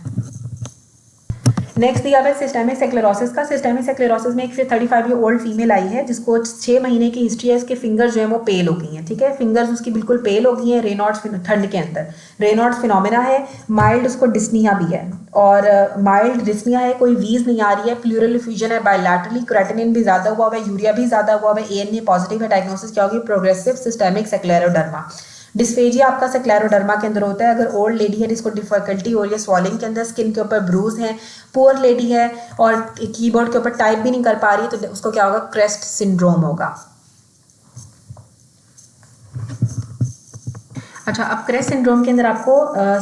नेक्स्ट दिया है सिस्टेमिक स्क्लेरोसिस का। सिस्टेमिक स्क्लेरोसिस में एक 35 ईयर ओल्ड फीमेल आई है जिसको 6 महीने की हिस्ट्री है। इसके फिंगर्स जो है वो पेल हो गई हैं, ठीक है, फिंगर्स उसकी बिल्कुल पेल हो गई हैं। रेनॉल्ड्स ठंड के अंदर रेनॉल्ड्स फिनोमेना है। माइल्ड उसको डिस्निया भी है और माइल्ड डिस्निया है, कोई वीज नहीं आ रही है, प्लूरल इफ्यूजन है, बायलैटरली क्रेटिनिन भी ज्यादा हुआ है, यूरिया भी ज्यादा हुआ है, ANA पॉजिटिव है। डायग्नोसिस क्या होगी? Progressive systemic scleroderma. डिस्फेजिया आपका स्क्लेरोडर्मा के अंदर होता है। अगर ओल्ड लेडी है जिसको डिफिकल्टी हो रही है स्वॉलिंग के अंदर, स्किन के ऊपर ब्रूज है, पुअर लेडी है और कीबोर्ड के ऊपर टाइप भी नहीं कर पा रही, तो उसको क्या होगा? क्रेस्ट सिंड्रोम होगा। अच्छा, अब क्रेस्ट सिंड्रोम के अंदर आपको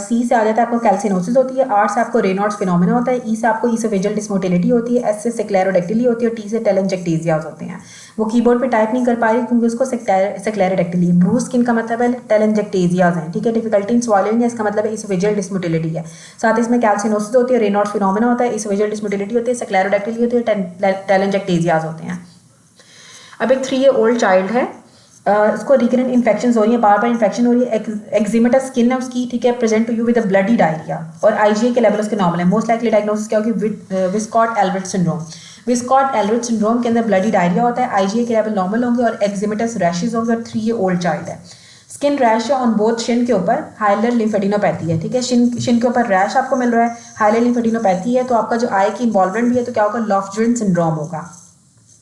C से आ जाता है, आपको कैल्सिनोसिस होती है, R से आपको रेनॉल्ड्स फिनोमेना होता है, E से आपको ईसोफेजियल डिस्मोटिलिटी होती है, S से स्क्लेरोडेक्टिली होती है और T से टेलेंजेक्टेसियाज होते हैं। वो कीबोर्ड पे टाइप नहीं कर पा रही क्योंकि उसको स्क्लेरोडेक्टिली है। ब्रूज स्किन का मतलब है टेलेंजेक्टेसियाज हैं, ठीक है। डिफिकल्टी इन स्वॉलोइंग है, इसका मतलब है ईसोफेजियल डिस्मोटिलिटी है। साथ ही इसमें कैल्सिनोसिस होती है, रेनॉल्ड्स फिनोमेना होता है, ईसोफेजियल डिस्मोटिलिटी होती है, स्क्लेरोडेक्टिली होती है, टेलेंजेक्टेसियाज होते हैं। अब एक 3 ईयर ओल्ड चाइल्ड है, उसको रिकरेंट इन्फेक्शन हो रही है, बार बार इन्फेक्शन हो रही है, एक्जिमेटस स्किन है उसकी, ठीक है, present to you with a bloody diarrhoea और IgA के लेवल उसके नॉर्मल है। मोस्ट लाइकली डायग्नोसिस क्या होगी? Wiskott Aldrich syndrome. Wiskott Aldrich syndrome के अंदर ब्लडी डायरिया होता है, IgA के लेवल नॉर्मल होंगे और एक्जिमेटस रैशेज होंगे और 3 ईयर ओल्ड चाइल्ड है। स्किन रैश है ऑन बोथ शिन के ऊपर, हाइलर लिम्फेडिनोपैथी है, ठीक है, शिन के ऊपर रैश आपको मिल रहा है, हाइलर लिम्फेडिनोपैथी है, तो आपका जो आई की इन्वॉल्वमेंट भी है, तो क्या होगा? लॉफ्ट्रिन सिंड्रोम होगा।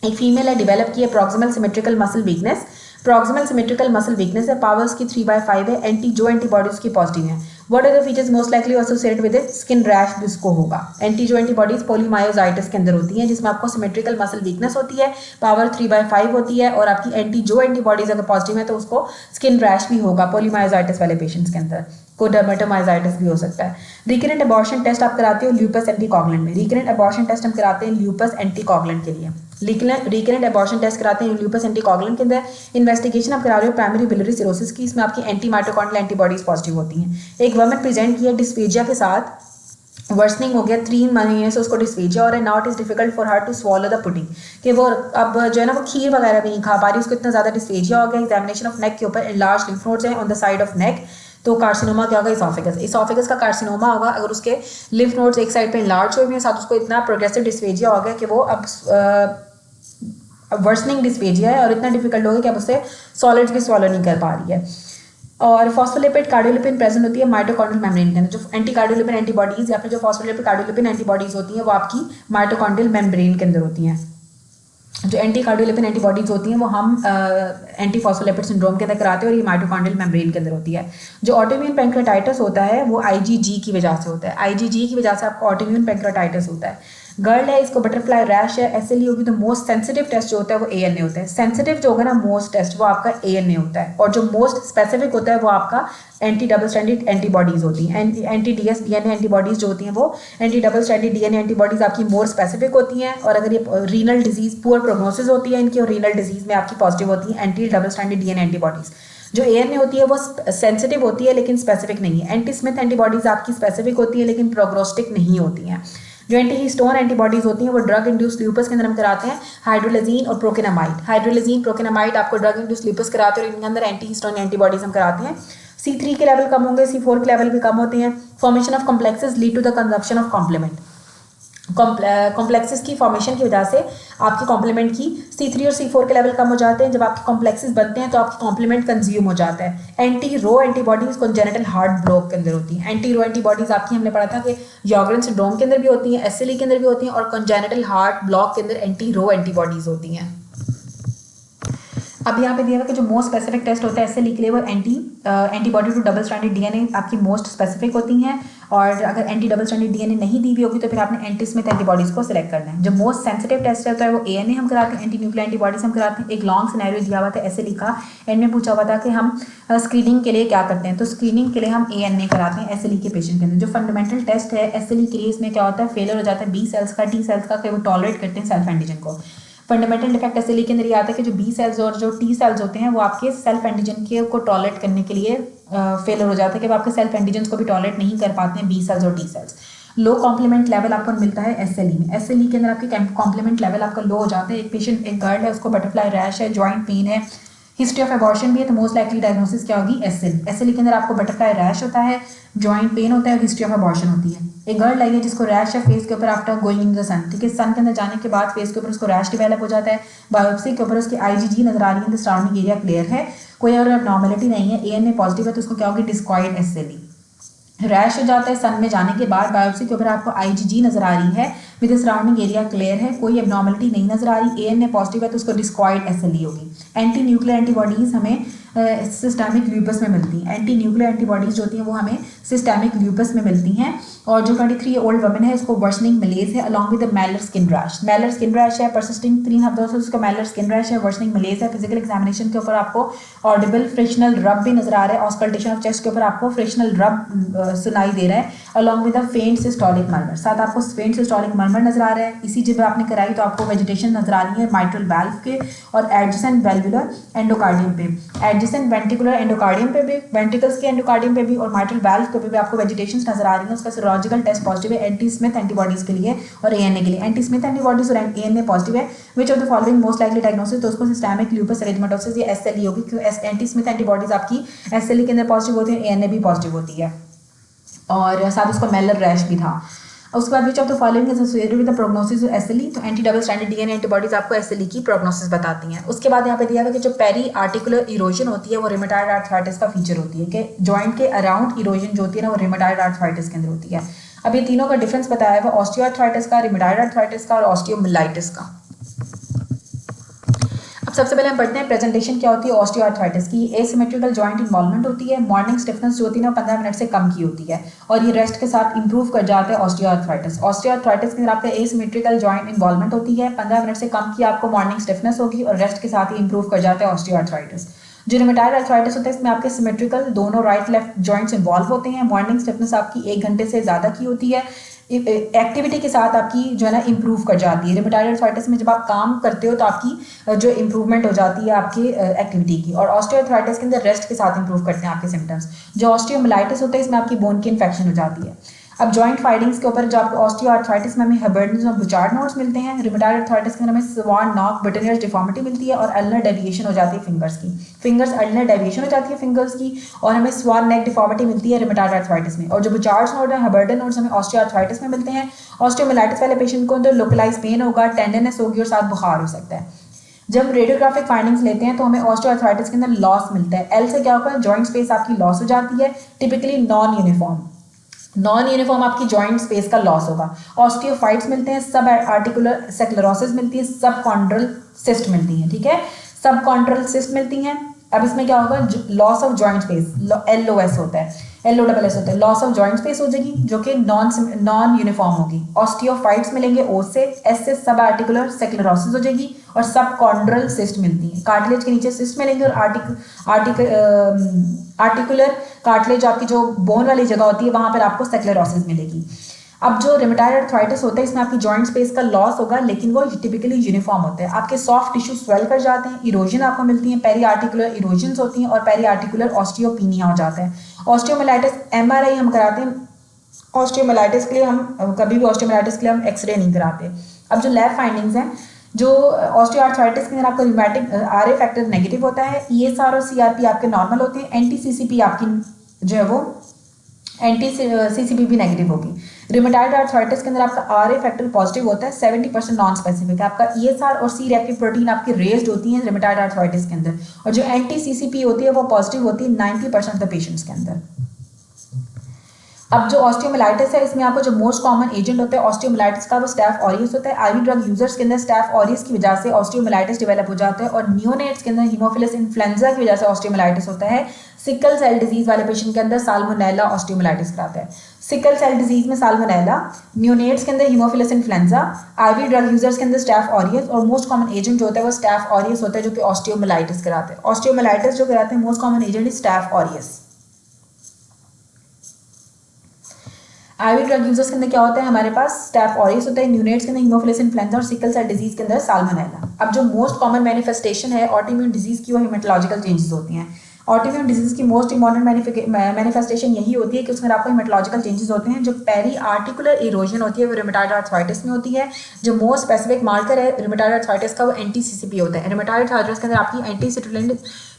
एक फीमेल है, डेवलप की है proximal symmetrical muscle weakness. Proximal symmetrical muscle weakness है, पावर्स की 3/5 है, एंटी जो एंटीबॉडीज की पॉजिटिव है। What are the features most likely associated with it? Skin rash भी उसको होगा। जो एंटीबॉडीज पोलीमायोजाइटिस के अंदर होती हैं, जिसमें आपको सिमेट्रिकल मसल वीकनेस होती है, पावर 3/5 होती है, और आपकी जो एंटीबॉडीज अगर पॉजिटिव है तो उसको स्किन रैश भी होगा पोलीमायोजाइटिस वाले पेशेंट्स के अंदर। को डर्मेटोमाइजाइटिस भी हो सकता है। रिकरेंट अबॉर्शन टेस्ट आप कराते हो ल्यूपस एंटीकॉगुलेंट में। रिकरेंट अबॉर्शन टेस्ट हम कराते हैं ल्यूपस एंटीकॉगुलेंट के लिए। रिकरेंट अबॉर्शन टेस्ट कराते हैं ल्यूपस एंटीकॉगुलेंट के अंदर। इन्वेस्टिगेशन आप करा रहे हो प्राइमरी बिलियरी सिरोसिस की, इसमें आपकी एंटी माइटोकॉन्ड्रियल एंटीबॉडीज पॉजिटिव होती हैं। एक वुमन प्रेजेंट किया डिस्फेजिया के साथ, वर्सनिंग हो गया, 3 महीने से उसको डिस्फेजिया और now it is difficult for her to swallow the pudding, कि वो अब जो है ना वो खीर वगैरह भी नहीं खा पा रही, उसको इतना ज़्यादा डिस्फेजिया हो गया। एग्जामिनेशन ऑफ नेक के ऊपर एनलार्ज लिम्फ नोड्स हैं on the side of neck, तो कार्सिनोमा क्या होगा? इसोफेगस का कार्सिनोमा होगा अगर उसके लिम्फ नोड्स एक साइड पे एनलार्ज हुए हैं, साथ उसको इतना प्रोग्रेसिव डिस्फेजिया हो गया कि वो अब वर्सनिंग डिस्फेजिया है और इतना डिफिकल्ट हो गया कि अब उससे सॉलिड्स भी स्वॉलो नहीं कर पा रही है। और फॉस्फोलिपिड कार्डियोलिपिन प्रेजेंट होती है माइटोकॉन्ड्रियल मेम्ब्रेन के अंदर। जो एंटी कार्डियोलिपिन एंटीबॉडीज या फिर जो फॉस्फोलिपिड कार्डियोलिपिन एंटीबॉडीज होती हैं वो आपकी माइटोकॉन्ड्रियल मेम्ब्रेन के अंदर होती हैं। जो एंटी कार्डियोलिपिन एंटीबॉडीज होती हैं वो हम एंटी फॉस्फोलिपिड सिंड्रोम के अंदर कराते हैं और ये माइटोकॉन्ड्रियल मेम्ब्रेन के अंदर होती है। जो ऑटोइम्यून पैंक्रेटाइटिस होता है वो आईजीजी की वजह से होता है। आईजीजी की वजह से आपको ऑटोइम्यून पैंक्रेटाइटिस होता है। गर्ल है, इसको बटरफ्लाई रैश है, एसएलई होगी। तो मोस्ट सेंसिटिव टेस्ट जो होता है वो एएनए होता है। सेंसिटिव जो होगा ना मोस्ट टेस्ट वो आपका एएनए होता है, और जो मोस्ट स्पेसिफिक होता है वो आपका एंटी डबल स्ट्रैंडेड एंटीबॉडीज होती हैं। एंटी डीएस डीएनए एंटीबॉडीज जो होती हैं वो anti double stranded DNA antibodies आपकी मोर स्पेसिफिक होती हैं। और अगर ये रीनल डिजीज पुअर प्रोग्नोसिस होती है इनकी, और रीनल डिजीज में आपकी पॉजिटिव होती है anti double stranded DNA antibodies. जो एएनए होती है वो सेंसिटिव होती है लेकिन स्पेसिफिक नहीं है। एंटी स्मिथ एंटीबॉडीज आपकी स्पेसिफिक होती है लेकिन प्रोग्नोस्टिक नहीं होती हैं। जो एंटी हिस्टोन एंटीबॉडीज होती हैं वो ड्रग इंड्यूस ल्यूपस के अंदर हम कराते हैं हाइड्रोलेजीन और प्रोकेनामाइड। हाइड्रोलेजीन प्रोकेनामाइड आपको ड्रग इंड्यूस ल्यूपस कराते हैं और इनके अंदर एंटी हिस्टोन एंटीबॉडीज हम कराते हैं। C3 के लेवल कम होंगे, C4 के लेवल भी कम होते हैं। Formation of complexes lead to the consumption of complement. Complexes की फॉर्मेशन की वजह से आपकी कॉम्प्लीमेंट की C3 और C4 के लेवल कम हो जाते हैं। जब आपके कॉम्प्लेक्सेस बनते हैं तो आपकी कॉम्प्लीमेंट कंज्यूम हो जाता है। एंटी रो एंटीबॉडीज कॉन्जेनिटल हार्ट ब्लॉक के अंदर होती हैं। एंटी रो एंटीबॉडीज आपकी हमने पढ़ा था कि यॉर्गन सिंड्रोम के अंदर भी होती हैं, एसएलई के अंदर भी होती हैं, और कॉन्जेनिटल हार्ट ब्लॉक के अंदर एंटी रो एंटीबॉडीज होती हैं। अब यहाँ पे दिया हुआ कि जो मोस्ट स्पेसिफिक टेस्ट होता है एसएलई के लिए वो antibody to double stranded DNA आपकी मोस्ट स्पेसिफिक होती हैं। और अगर एंटी डबल स्ट्रैंडेड डीएनए नहीं दी हुई होगी तो फिर आपने एंटी स्मिथ एंटीबॉडीज को सिलेक्ट करना है। जो मोस्ट सेंसिटिव टेस्ट होता है वो एएनए हम कराते हैं, एंटी न्यूक्लियर एंटीबॉडीज हम कराते हैं। एक लॉन्ग सिनेरियो दिया हुआ था एसएलई का, एंड में पूछा हुआ था कि हम स्क्रीनिंग के लिए क्या करते हैं, तो स्क्रीनिंग के लिए हम एएनए कराते हैं एसएलई के पेशेंट के अंदर। जो फंडामेंटल टेस्ट है एसएलई के लिए इसमें क्या होता है, फेलियर हो जाता है बी सेल्स का, टी सेल्स का, कि वो टॉलरेट करते हैं सेल्फ एंटीजन को। फंडामेंटल डिफेक्ट एसएलई के अंदर ये आता है कि जो बी सेल्स और जो टी सेल्स होते हैं वो आपके सेल्फ एंटीजन के को टॉलरेट करने के लिए फेलियर हो जाता है, कि वो आपके सेल्फ एंटीजन को भी टॉलरेट नहीं कर पाते हैं बी सेल्स और टी सेल्स। लो कॉम्प्लीमेंट लेवल आपको मिलता है एसएलई में। एसएलई के अंदर आपकी कॉम्प्लीमेंट लेवल आपका लो हो जाता है। एक पेशेंट, एक गर्ल है, उसको बटरफ्लाई रैश है, जॉइंट पेन है, हिस्ट्री ऑफ एबॉर्शन भी है, तो मोस्ट लाइकली डायग्नोसिस क्या होगी, एसएलई। एसएलई के अंदर आपको बटरफ्लाई रैश होता है, जॉइंट पेन होता है और हिस्ट्री ऑफ एबॉर्शन होती है। एक गर्ल आई है जिसको रैश है फेस के ऊपर आफ्टर गोइंग इन द सन, ठीक है, सन के अंदर जाने के बाद फेस के ऊपर उसको रैश डिवेलप हो जाता है। बायोप्सी के ऊपर उसकी आईजीजी नजर आ रही है, सराउंडिंग एरिया क्लियर है, कोई और एबनॉर्मलिटी नहीं है, एएनए पॉजिटिव है, तो उसको क्या होगी, डिस्क्वाइड एसएलई। रैश हो जाता है सन में जाने के बाद, बायोप्सी के ऊपर आपको आईजीजी नजर आ रही है, विद सराउंडिंग एरिया क्लियर है, कोई एबनॉर्मलिटी नहीं नजर आ रही, एएनए पॉजिटिव है, तो उसको डिस्क्वाइड एसएलई होगी। एंटी न्यूक्लियर एंटीबॉडीज हमें सिस्टेमिक ल्यूपस में मिलती हैं। एंटी न्यूक्लियर एंटीबॉडीज जो होती हैं वो हमें सिस्टेमिक ल्यूपस में मिलती हैं। और जो 23 ओल्ड वुमन है इसको वर्सनिंग मलेज है along with malar skin rash. Malar skin rash है, परसिस्टिंग 3 हफ्तों से उसको मैलर स्किन रैश है, वर्सनिंग मलेज है। फिजिकल एग्जामिनेशन के ऊपर आपको ऑडिबल फ्रिक्शनल रब भी नजर आ रहा है, ऑस्कल्टेशन ऑफ चेस्ट के ऊपर आपको फ्रिक्शनल रब सुनाई दे रहा है अलॉन्ग विद अ फेंट सिस्टोलिक मर्मर, साथ आपको फेंट सिस्टोलिक मर्मर नजर आ रहा है। इसी जब आपने कराई तो आपको वेजिटेशन नजर आ रही है माइट्रल वाल्व के और एडजेसेंट वेल्वुलर एंडोकार्डियम पे, एडजेसेंट वेंट्रिकुलर एंडोकार्डियम पे भी, वेंट्रिकल्स के एंडोकार्डियम पे भी और माइट्रल वाल्व के भी आपको वेजिटेशंस नजर आ रही है। उसका सीरोलॉजिकल टेस्ट पॉजिटिव है एंटी स्मिथ एंटीबॉडीज के लिए और एएनए के लिए। एंटी स्मिथ एंटीबॉडीज और एएनए पॉजिटिव है, which of the following most likely diagnosis, तो उसको सिस्टेमिक ल्यूपस एरिथेमेटोसिस या एसएलई होगी, क्योंकि एंटी स्मिथ एंटीबॉडीज आपकी एसएलई के अंदर पॉजिटिव होती है, एएनए भी पॉजिटिव होती है, और साथ उसको मेलर रैश भी था। उसके बाद which of the following is associated with the prognosis of SLE, तो anti double stranded DNA antibodies आपको एसएलई की प्रोग्नोसिस बताती हैं। उसके बाद यहाँ पे दिया हुआ कि जो पेरी आर्टिकुलर इरोजन होती है वो रिमेटॉइड आर्थराइटिस का फीचर होती है, कि जॉइंट के अराउंड इरोजन जो होती है ना वो रिमेटॉइड आर्थराइटिस के अंदर होती है। अब ये तीनों का डिफरेंस बताया हुआ ऑस्टियोआर्थराइटिस का, रिमेटॉइड आर्थराइटिस का और ऑस्टियोमिलाइटिस का। अब सबसे पहले हम पढ़ते हैं प्रेजेंटेशन क्या होती है ऑस्टियोआर्थराइटिस की। एसिमेट्रिकल जॉइंट इन्वॉल्वमेंट होती है, मॉर्निंग स्टिफनेस जो होती है ना 15 मिनट से कम की होती है और ये रेस्ट के साथ इंप्रूव कर जाता है ऑस्टियोआर्थराइटिस। ऑस्टियोआर्थराइटिस के अंदर आपका एसिमेट्रिकल जॉइंट इन्वॉल्वमेंट होती है, 15 मिनट से कम की आपको मॉर्निंग स्टिफनेस होगी और रेस्ट के साथ ही इंप्रूव कर जाता है ऑस्टियोआर्थराइटिस। जो रिमेटॉइड आर्थराइटिस होता है इसमें आपके सिमेट्रिकल दोनों राइट लेफ्ट जॉइंट्स इन्वॉल्व होते हैं, मॉर्निंग स्टिफनेस आपकी 1 घंटे से ज़्यादा की होती है, एक्टिविटी के साथ आपकी जो है ना इंप्रूव कर जाती है। रिमेटॉइड आर्थराइटिस में जब आप काम करते हो तो आपकी जो इंप्रूवमेंट हो जाती है आपकी एक्टिविटी की, और ऑस्टियोआर्थराइटिस के अंदर रेस्ट के साथ इंप्रूव करते हैं आपके सिम्टम्स। जो ऑस्टियोमाइलाइटिस होता है इसमें आपकी बोन की इन्फेक्शन हो जाती है। अब जॉइंट फाइंडिंग्स के ऊपर जो आपको ऑस्टियोआर्थराइटिस में हमें हर्बर्डन्स और बुचार्ड नोड्स मिलते हैं, रिमेटॉइड आर्थराइटिस के अंदर हमें स्वान नॉक बटनियर्स डिफॉर्मिटी मिलती है और अल्नर डेविएशन हो जाती है फिंगर्स की, फिंगर्स अल्नर डेविएशन हो जाती है फिंगर्स की, और हमें स्वान नेक डिफॉर्मिटी मिलती है रिमेटॉइड आर्थराइटिस में। और जो बुचार्ड नोड है हर्बर्डन नोड्स हमें ऑस्टियोआर्थराइटिस में मिलते हैं। ऑस्टियोमाइलाइटिस वाले पेशेंट को तो लोकलाइज पेन होगा, टेंडरनेस होगी और साथ बुखार हो सकता है। जब रेडियोग्राफिक फाइंडिंग्स लेते हैं तो हमें ऑस्टियोआर्थराइटिस के अंदर लॉस मिलता है। एल से क्या होगा, जॉइंट स्पेस आपकी लॉस हो जाती है, टिपिकली नॉन यूनिफॉर्म आपकी जॉइंट स्पेस का लॉस होगा। ऑस्टियोफाइट्स मिलते हैं, सब आर्टिकुलर सेक्लेरोसिस मिलती है, सब कॉन्ड्रल सिस्ट मिलती हैं, ठीक है, सब कॉन्ड्रल सिस्ट मिलती हैं। अब इसमें क्या होगा, loss of joint space LOS होता है, LOSS होता है, लॉस ऑफ जॉइंट स्पेस हो जाएगी जो कि नॉन यूनिफॉर्म होगी। ऑस्टियोफाइट्स मिलेंगे O से, S से सब आर्टिकुलर सेक्लेरोसिस हो जाएगी और सब कॉन्ड्रल सिस्ट मिलती है। कार्टिलेज के नीचे सिस्ट मिलेंगे और आर्टिकुलर कार्टिलेज आपकी जो बोन वाली जगह होती है वहां पर आपको सेक्लेरोसिस मिलेगी। अब जो रिमेटॉइड आर्थराइटिस होता है इसमें आपकी जॉइंट स्पेस का लॉस होगा, लेकिन वो टिपिकली यूनिफॉर्म होता है। आपके सॉफ्ट टिश्यू स्वेल कर जाते हैं, इरोजन आपको मिलती है, पेरी आर्टिकुलर इरोजन्स होती हैं और पेरी आर्टिकुलर ऑस्टियोपीनिया हो जाता है। ऑस्टियोमाइलाइटिस MRI हम कराते हैं, ऑस्टियोमाइलाइटिस के लिए हम कभी भी ऑस्टियोमाइलाइटिस के लिए हम एक्सरे नहीं कराते। अब जो लैब फाइंडिंग्स हैं, जो ऑस्टियोआर्थराइटिस के अंदर आपका रूमेटिक RA फैक्टर नेगेटिव होता है, ESR और CRP आपके नॉर्मल होते हैं, NT-CCP आपकी जो है वो NT-CCP भी नेगेटिव होगी। रिमेटॉइड आर्थराइटिस के अंदर आपका RA फैक्टर पॉजिटिव होता है, 70% नॉन स्पेसिफिक है। आपका ESR और C रिएक्टिव प्रोटीन आपकी रेज्ड होती हैं रिमेटॉइड आर्थराइटिस के अंदर, और जो NT-CCP होती है वो पॉजिटिव होती है 90% ऑफ द पेशेंट्स के अंदर। अब जो ऑस्टियोमाइलाइटिस है इसमें आपको जो मोस्ट कॉमन एजेंट होता है ऑस्टियोमाइलाइटिस का वो स्टैफ ऑरियस होता है। आईवी ड्रग यूजर्स के अंदर स्टैफ ऑरियस की वजह से ऑस्टियोमाइलाइटिस डेवलप हो जाता है, और नियोनेट्स के अंदर हीमोफिलस इन्फ्लुएंजा की वजह से ऑस्टियोमाइलाइटिस होता है। सिकल सेल डिजीज वाले पेशेंट के अंदर साल्मोनेला ऑस्टियोमाइलाइटिस कराता है। सिकल सेल डिजीज में साल्मोनेला, नियोनेट्स के अंदर Haemophilus influenza, ivy drug users के अंदर स्टैफ ऑरियस, और मोस्ट कॉमन एजेंट जो होता है वो स्टैफ ऑरियस होता है जो कि ऑस्टियोमाइलाइटिस कराते हैं। ऑस्टियोमाइलाइटिस जो कराते हैं most common agent is staph aureus. IV drug users के अंदर क्या होता है, हमारे पास स्टैफ ऑरियस होता है, न्यूनेट्स के अंदर हीमोफिलस इन्फ्लुएंजा और सिकल सेल डिजीज के अंदर साल्मोनेला। अब जो मोस्ट कॉमन मैनिफेस्टेशन है ऑटोइम्यून डिजीज की वो हेमेटोलॉजिकल चेंजेस होती हैं। ऑटोइम्यून डिजीज की मोस्ट इंपॉर्टेंट मैनिफेस्टेशन यही होती है कि उसमें आपको हेमेटोलॉजिकल चेंजेस होते हैं। जो पेरी आर्टिकुलर इरोजन होती है वो रिमेटॉइड आर्थराइटिस में होती है। जो मोस्ट स्पेसिफिक मार्कर है रिमेटॉइड आर्थराइटिस का वो NT-CCP होता है। रिमेटॉइड आर्थराइटिस के अंदर आपकी एंटीसिटोलिन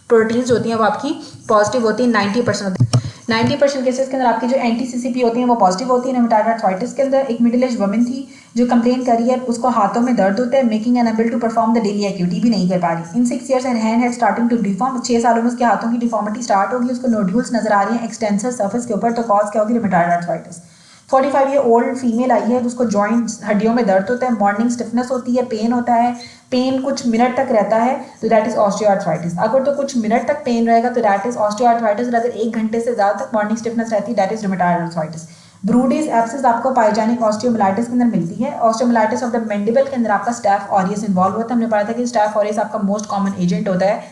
प्रोटीन्स होती हैं वो आपकी पॉजिटिव होती है 90% होती है। 90% केसेस के अंदर आपकी जो NT-CCP होती है वो पॉजिटिव होती है। रिमेटॉइड आर्थराइटिस के अंदर एक मिडिल एज वुमन थी जो कंप्लेन कर रही है, उसको हाथों में दर्द होता है, making unable to perform the daily activity भी नहीं कर पा रही। In 6 years and hand had starting to deform, 6 सालों में उसके हाथों की डिफॉर्मिटी स्टार्ट होगी, उसको नोड्यूल्स नजर आ रही हैं एक्सटेंसर सर्फेस के ऊपर, तो कॉज क्या होगी, rheumatoid arthritis. 45 year old female आई है जिसको जॉइंट्स हड्डियों में दर्द होता है, मॉर्निंग स्टिफनेस होती है, पेन होता है, पेन कुछ मिनट तक रहता है, तो दैट इज ऑस्टियोआर्थराइटिस। अगर तो कुछ मिनट तक पेन रहेगा तो दैट इज ऑस्टियोआर्थराइटिस, और अगर 1 घंटे से ज़्यादा तक मॉर्निंग स्टिफनेस रहती है that is rheumatoid arthritis. Brodie's abscess आपको पाइजानिक ऑस्टियोमाइलाइटिस के अंदर मिलती है। ऑस्टियोमाइलाइटिस ऑफ द मैंडिबल के अंदर आपका स्टैफ ऑरियस इन्वॉल्व होता है। हमने पढ़ा था कि स्टैफ ऑरियस आपका मोस्ट कॉमन एजेंट होता है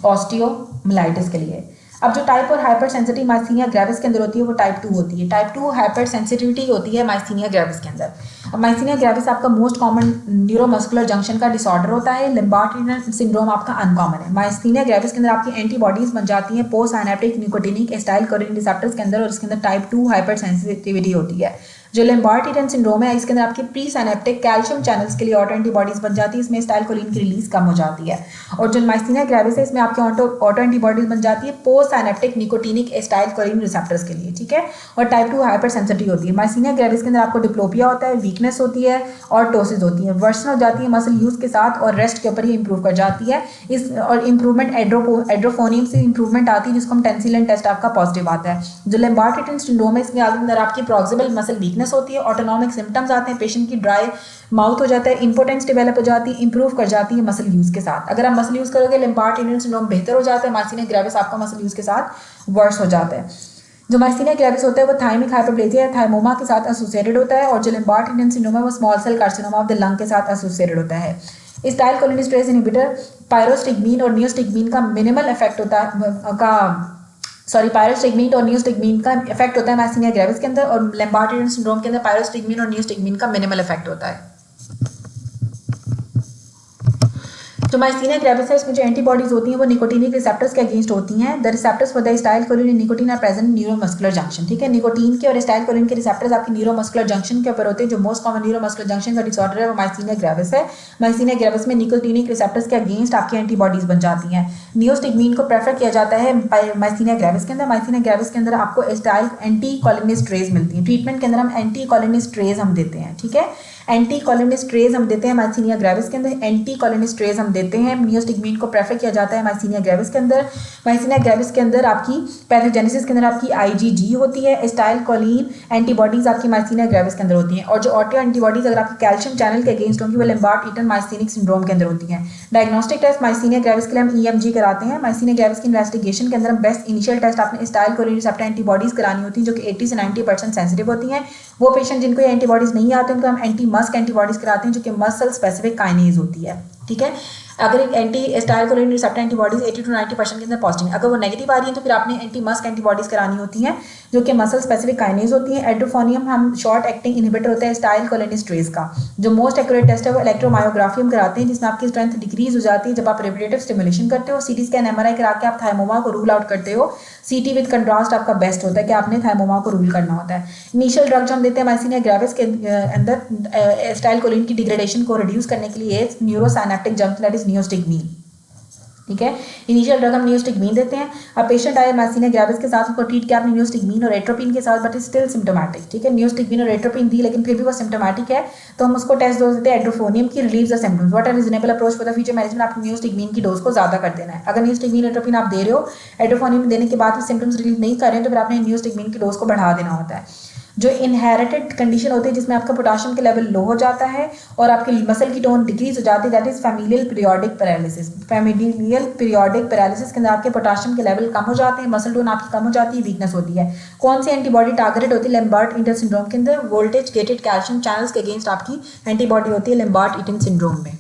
ऑस्टियोमाइलाइटिस के लिए। अब जो टाइप और हाइपर सेंसिटिव माइस्थीनिया ग्रेविस के अंदर होती है वो टाइप 2 होती है। टाइप 2 हाइपर सेंसिटिविटी होती है माइस्थीनिया ग्रेविस के अंदर। अब माइस्थीनिया ग्रेविस आपका मोस्ट कॉमन न्यूरोमस्कुलर जंक्शन का डिसऑर्डर होता है। लिम्बार्ड सिंड्रोम आपका अनकॉमन है। माइस्थीनिया ग्रेविस के अंदर आपकी एंटीबॉडीज बन जाती हैं post synaptic nicotinic acetylcholine receptors के अंदर, और इसके अंदर टाइप 2 हाइपर सेंसिटिविटी होती है। जो लिम्बार्ड सिंड्रोम है इसके अंदर आपकी प्री साइनेप्टिक कैल्शियम चैनल्स के लिए ऑटो एंटीबॉडीज बन जाती है, इसमें एसिटाइलकोलिन की रिलीज कम हो जाती है। और जो माइस्थीनिया ग्रेविस है इसमें आपकी ऑटो एंटीबॉडीज बन जाती है post synaptic nicotinic acetylcholine receptors के लिए, ठीक है। और टाइप 2 हाइपर सेंसिटिव होती है। माइस्थीनिया ग्रेविस के अंदर आपको डिप्लोपिया होता है, वीकनेस होती है और टोसिस होती है, वर्सन हो जाती है मसल यूज के साथ, और रेस्ट के ऊपर ही इंप्रूव कर जाती है। इस और इंप्रूवमेंट एड्रोफोनियम से इंप्रूवमेंट आती है जिसको हम टेंसिलन टेस्ट आपका पॉजिटिव आता है। जो लिम्बार्ड सिंड्रोम है इसके अंदर आपकी प्रॉक्सिमल मसल वीकनेस वीकनेस होती है, ऑटोनॉमिक सिम्टम्स आते हैं, पेशेंट की ड्राई माउथ हो जाता है, इंपोर्टेंस डेवलप हो जाती है, इंप्रूव कर जाती है मसल यूज़ के साथ। अगर आप मसल यूज़ करोगे लैम्बार्ट टीनियन सिंड्रोम बेहतर हो जाता है, मार्सिनिया ग्रेविस आपका मसल यूज़ के साथ वर्स हो जाता है। जो मार्सिनिया ग्रेविस होता है वो थायमिक हाइपरप्लेजिया थाइमोमा के साथ एसोसिएटेड होता है, और जो लैम्बार्ट टीनियन सिंड्रोम है वो small cell carcinoma of the lung के साथ एसोसिएटेड होता है। स्टाइल कोलिनेस्टरेज इनहिबिटर पायरोस्टिग्मीन और नियोस्टिग्मीन का मिनिमल इफेक्ट होता है पायरोस्टिग्मीन और नियोस्टिग्मीन का इफेक्ट होता है मार्सिनिया ग्रेविस के अंदर, और लैम्बार्ट टीनियन सिंड्रोम के अंदर पायरोस्टिग्मीन और नियोस्टिग्मीन का मिनिमल इफेक्ट होता है। जो मार्सिनिया ग्रेविस है इसमें जो एंटीबॉडीज होती हैं वो निकोटीनिक रिसेप्टर्स के अगेंस्ट होती हैं। The receptors for the acetylcholine in nicotine are present neuromuscular junction. ठीक है, निकोटीन के और स्टाइलकोलिन के रिसेप्टर्स आपकी न्यूरोमस्कुलर जंक्शन के ऊपर होते हैं। जो मोस्ट कॉमन न्यूरोमस्कुलर जंक्शन का डिसऑर्डर है वो मार्सिनिया ग्रेविस है। मार्सिनिया ग्रेविस में निकोटीनिक रिसेप्टर्स के अगेंस्ट आपकी एंटीबॉडीज बन जाती हैं। नियोस्टिग्मीन को प्रेफर किया जाता है मार्सिनिया ग्रेविस के अंदर। मार्सिनिया ग्रेविस के अंदर आपको स्टाइल एंटीकोलिनेस्टरेज मिलती है। ट्रीटमेंट के अंदर हम एंटीकोलिनेस्टरेज हम देते हैं। ठीक है, एंटीकोलिनेस्टरेज हम देते हैं मार्सिनिया ग्रेविस के अंदर, एंटीकोलिनेस्टरेज हम देते हैं। नियोस्टिग्मीन को प्रेफर किया जाता है मार्सिनिया ग्रेविस के अंदर। मार्सिनिया ग्रेविस के अंदर आपकी पैथोजेनेसिस के अंदर आपकी आईजीजी होती है। स्टाइलकोलिन एंटीबॉडीज आपकी मार्सिनिया ग्रेविस के अंदर होती हैं, और जो ऑटो एंटीबॉडीज अगर आपकी कैल्शियम चैनल के अगेंस्ट होंगी वो लैम्बार्ट ईटन मार्सिनिक सिंड्रोम के अंदर होती हैं। डायग्नोस्टिक टेस्ट मार्सिनिया ग्रेविस के लिए हम ईएमजी कराते हैं। मार्सिनिया ग्रेविस की इन्वेस्टिगेशन के अंदर हम बेस्ट इनिशियल टेस्ट आपने स्टाइलकोलिन रिसेप्टर एंटीबॉडीज करानी होती हैं, जो कि 80 से 90% सेंसिटिव होती हैं। वो पेशेंट जिनको ये एंटीबॉडीज नहीं आते उनको हम एंटी मस्क एंटीबॉडीज कराते हैं, जो कि मसल स्पेसिफिक काइनेज होती है। ठीक है, अगर एक एंटी स्टाइलकोलिन रिसेप्टर एंटीबॉडीज 80 to 90% के अंदर पॉजिटिव है, अगर वो नेगेटिव आ रही है तो फिर आपने एंटी मस्क एंटीबॉडीज करानी होती हैं, जो कि मसल स्पेसिफिक काइनेज होती है। एड्रोफोनियम हम शॉर्ट एक्टिंग इनहिबिटर होता है स्टाइलकोलिनेस्टरेज का। जो मोस्ट एक्यूरेट टेस्ट है वो इलेक्ट्रोमायोग्राफी हम कराते हैं, जिसमें आपकी स्ट्रेंथ डिक्रीज हो जाती है जब आप रेपिटेटिव स्टिमुलेशन करते हो। सीटी स्कैन एमआरआई करा के आप थाइमोमा को रूल आउट करते हो। सीटी विद कंट्रास्ट आपका बेस्ट होता है कि आपने थाइमोमा को रूल करना होता है। इनिशियल ड्रग जो हम देते हैं मार्सिनिया ग्रेविस के अंदर स्टाइलकोलिन की डिग्रेडेशन को रिड्यूस करने के लिए न्यूरोसाइनेप्टिक जंक्शन दैट इज नियोस्टिग्मीन। ठीक है, इनिशियल ड्रग हम नियोस्टिग्मीन देते हैं। अब पेशेंट आए मार्सिनिया ग्रेविस के साथ, उसको ट्रीट किया आपने नियोस्टिग्मीन और एट्रोपिन के साथ, बट स्टिल सिम्टोमेटिक। ठीक है, नियोस्टिग्मीन और एट्रोपिन दी लेकिन फिर भी वो सिम्टोमेटिक है, तो हम उसको टेस्ट डोज देते हैं एड्रोफोनियम की, relieve the symptoms. What are reasonable approach for the future management? आपको नियोस्टिग्मीन की डोज को ज़्यादा कर देना है। अगर नियोस्टिग्मीन एट्रोपिन आप दे रहे हो, एड्रोफोनियम देने के बाद भी सिम्टम्स रिलीव नहीं कर रहे हैं, तो फिर आपने नियोस्टिग्मीन की डोज को बढ़ा देना होता है। जो इनहेरिटेड कंडीशन होती है जिसमें आपका पोटाशियम का लेवल लो हो जाता है और आपकी मसल की टोन डिक्रीज हो जाती है, that is familial periodic paralysis. Familial periodic paralysis के अंदर आपके पोटाशियम के लेवल कम हो जाते हैं, मसल टोन आपकी कम हो जाती है, वीकनेस होती है। कौन सी एंटीबॉडी टारगेटेड होती है लैम्बार्ट ईटन सिंड्रोम के अंदर? वोल्टेज गेटेड कैल्शियम चैनल्स के अगेंस्ट आपकी एंटीबॉडी होती है लैम्बार्ट ईटन सिंड्रोम में।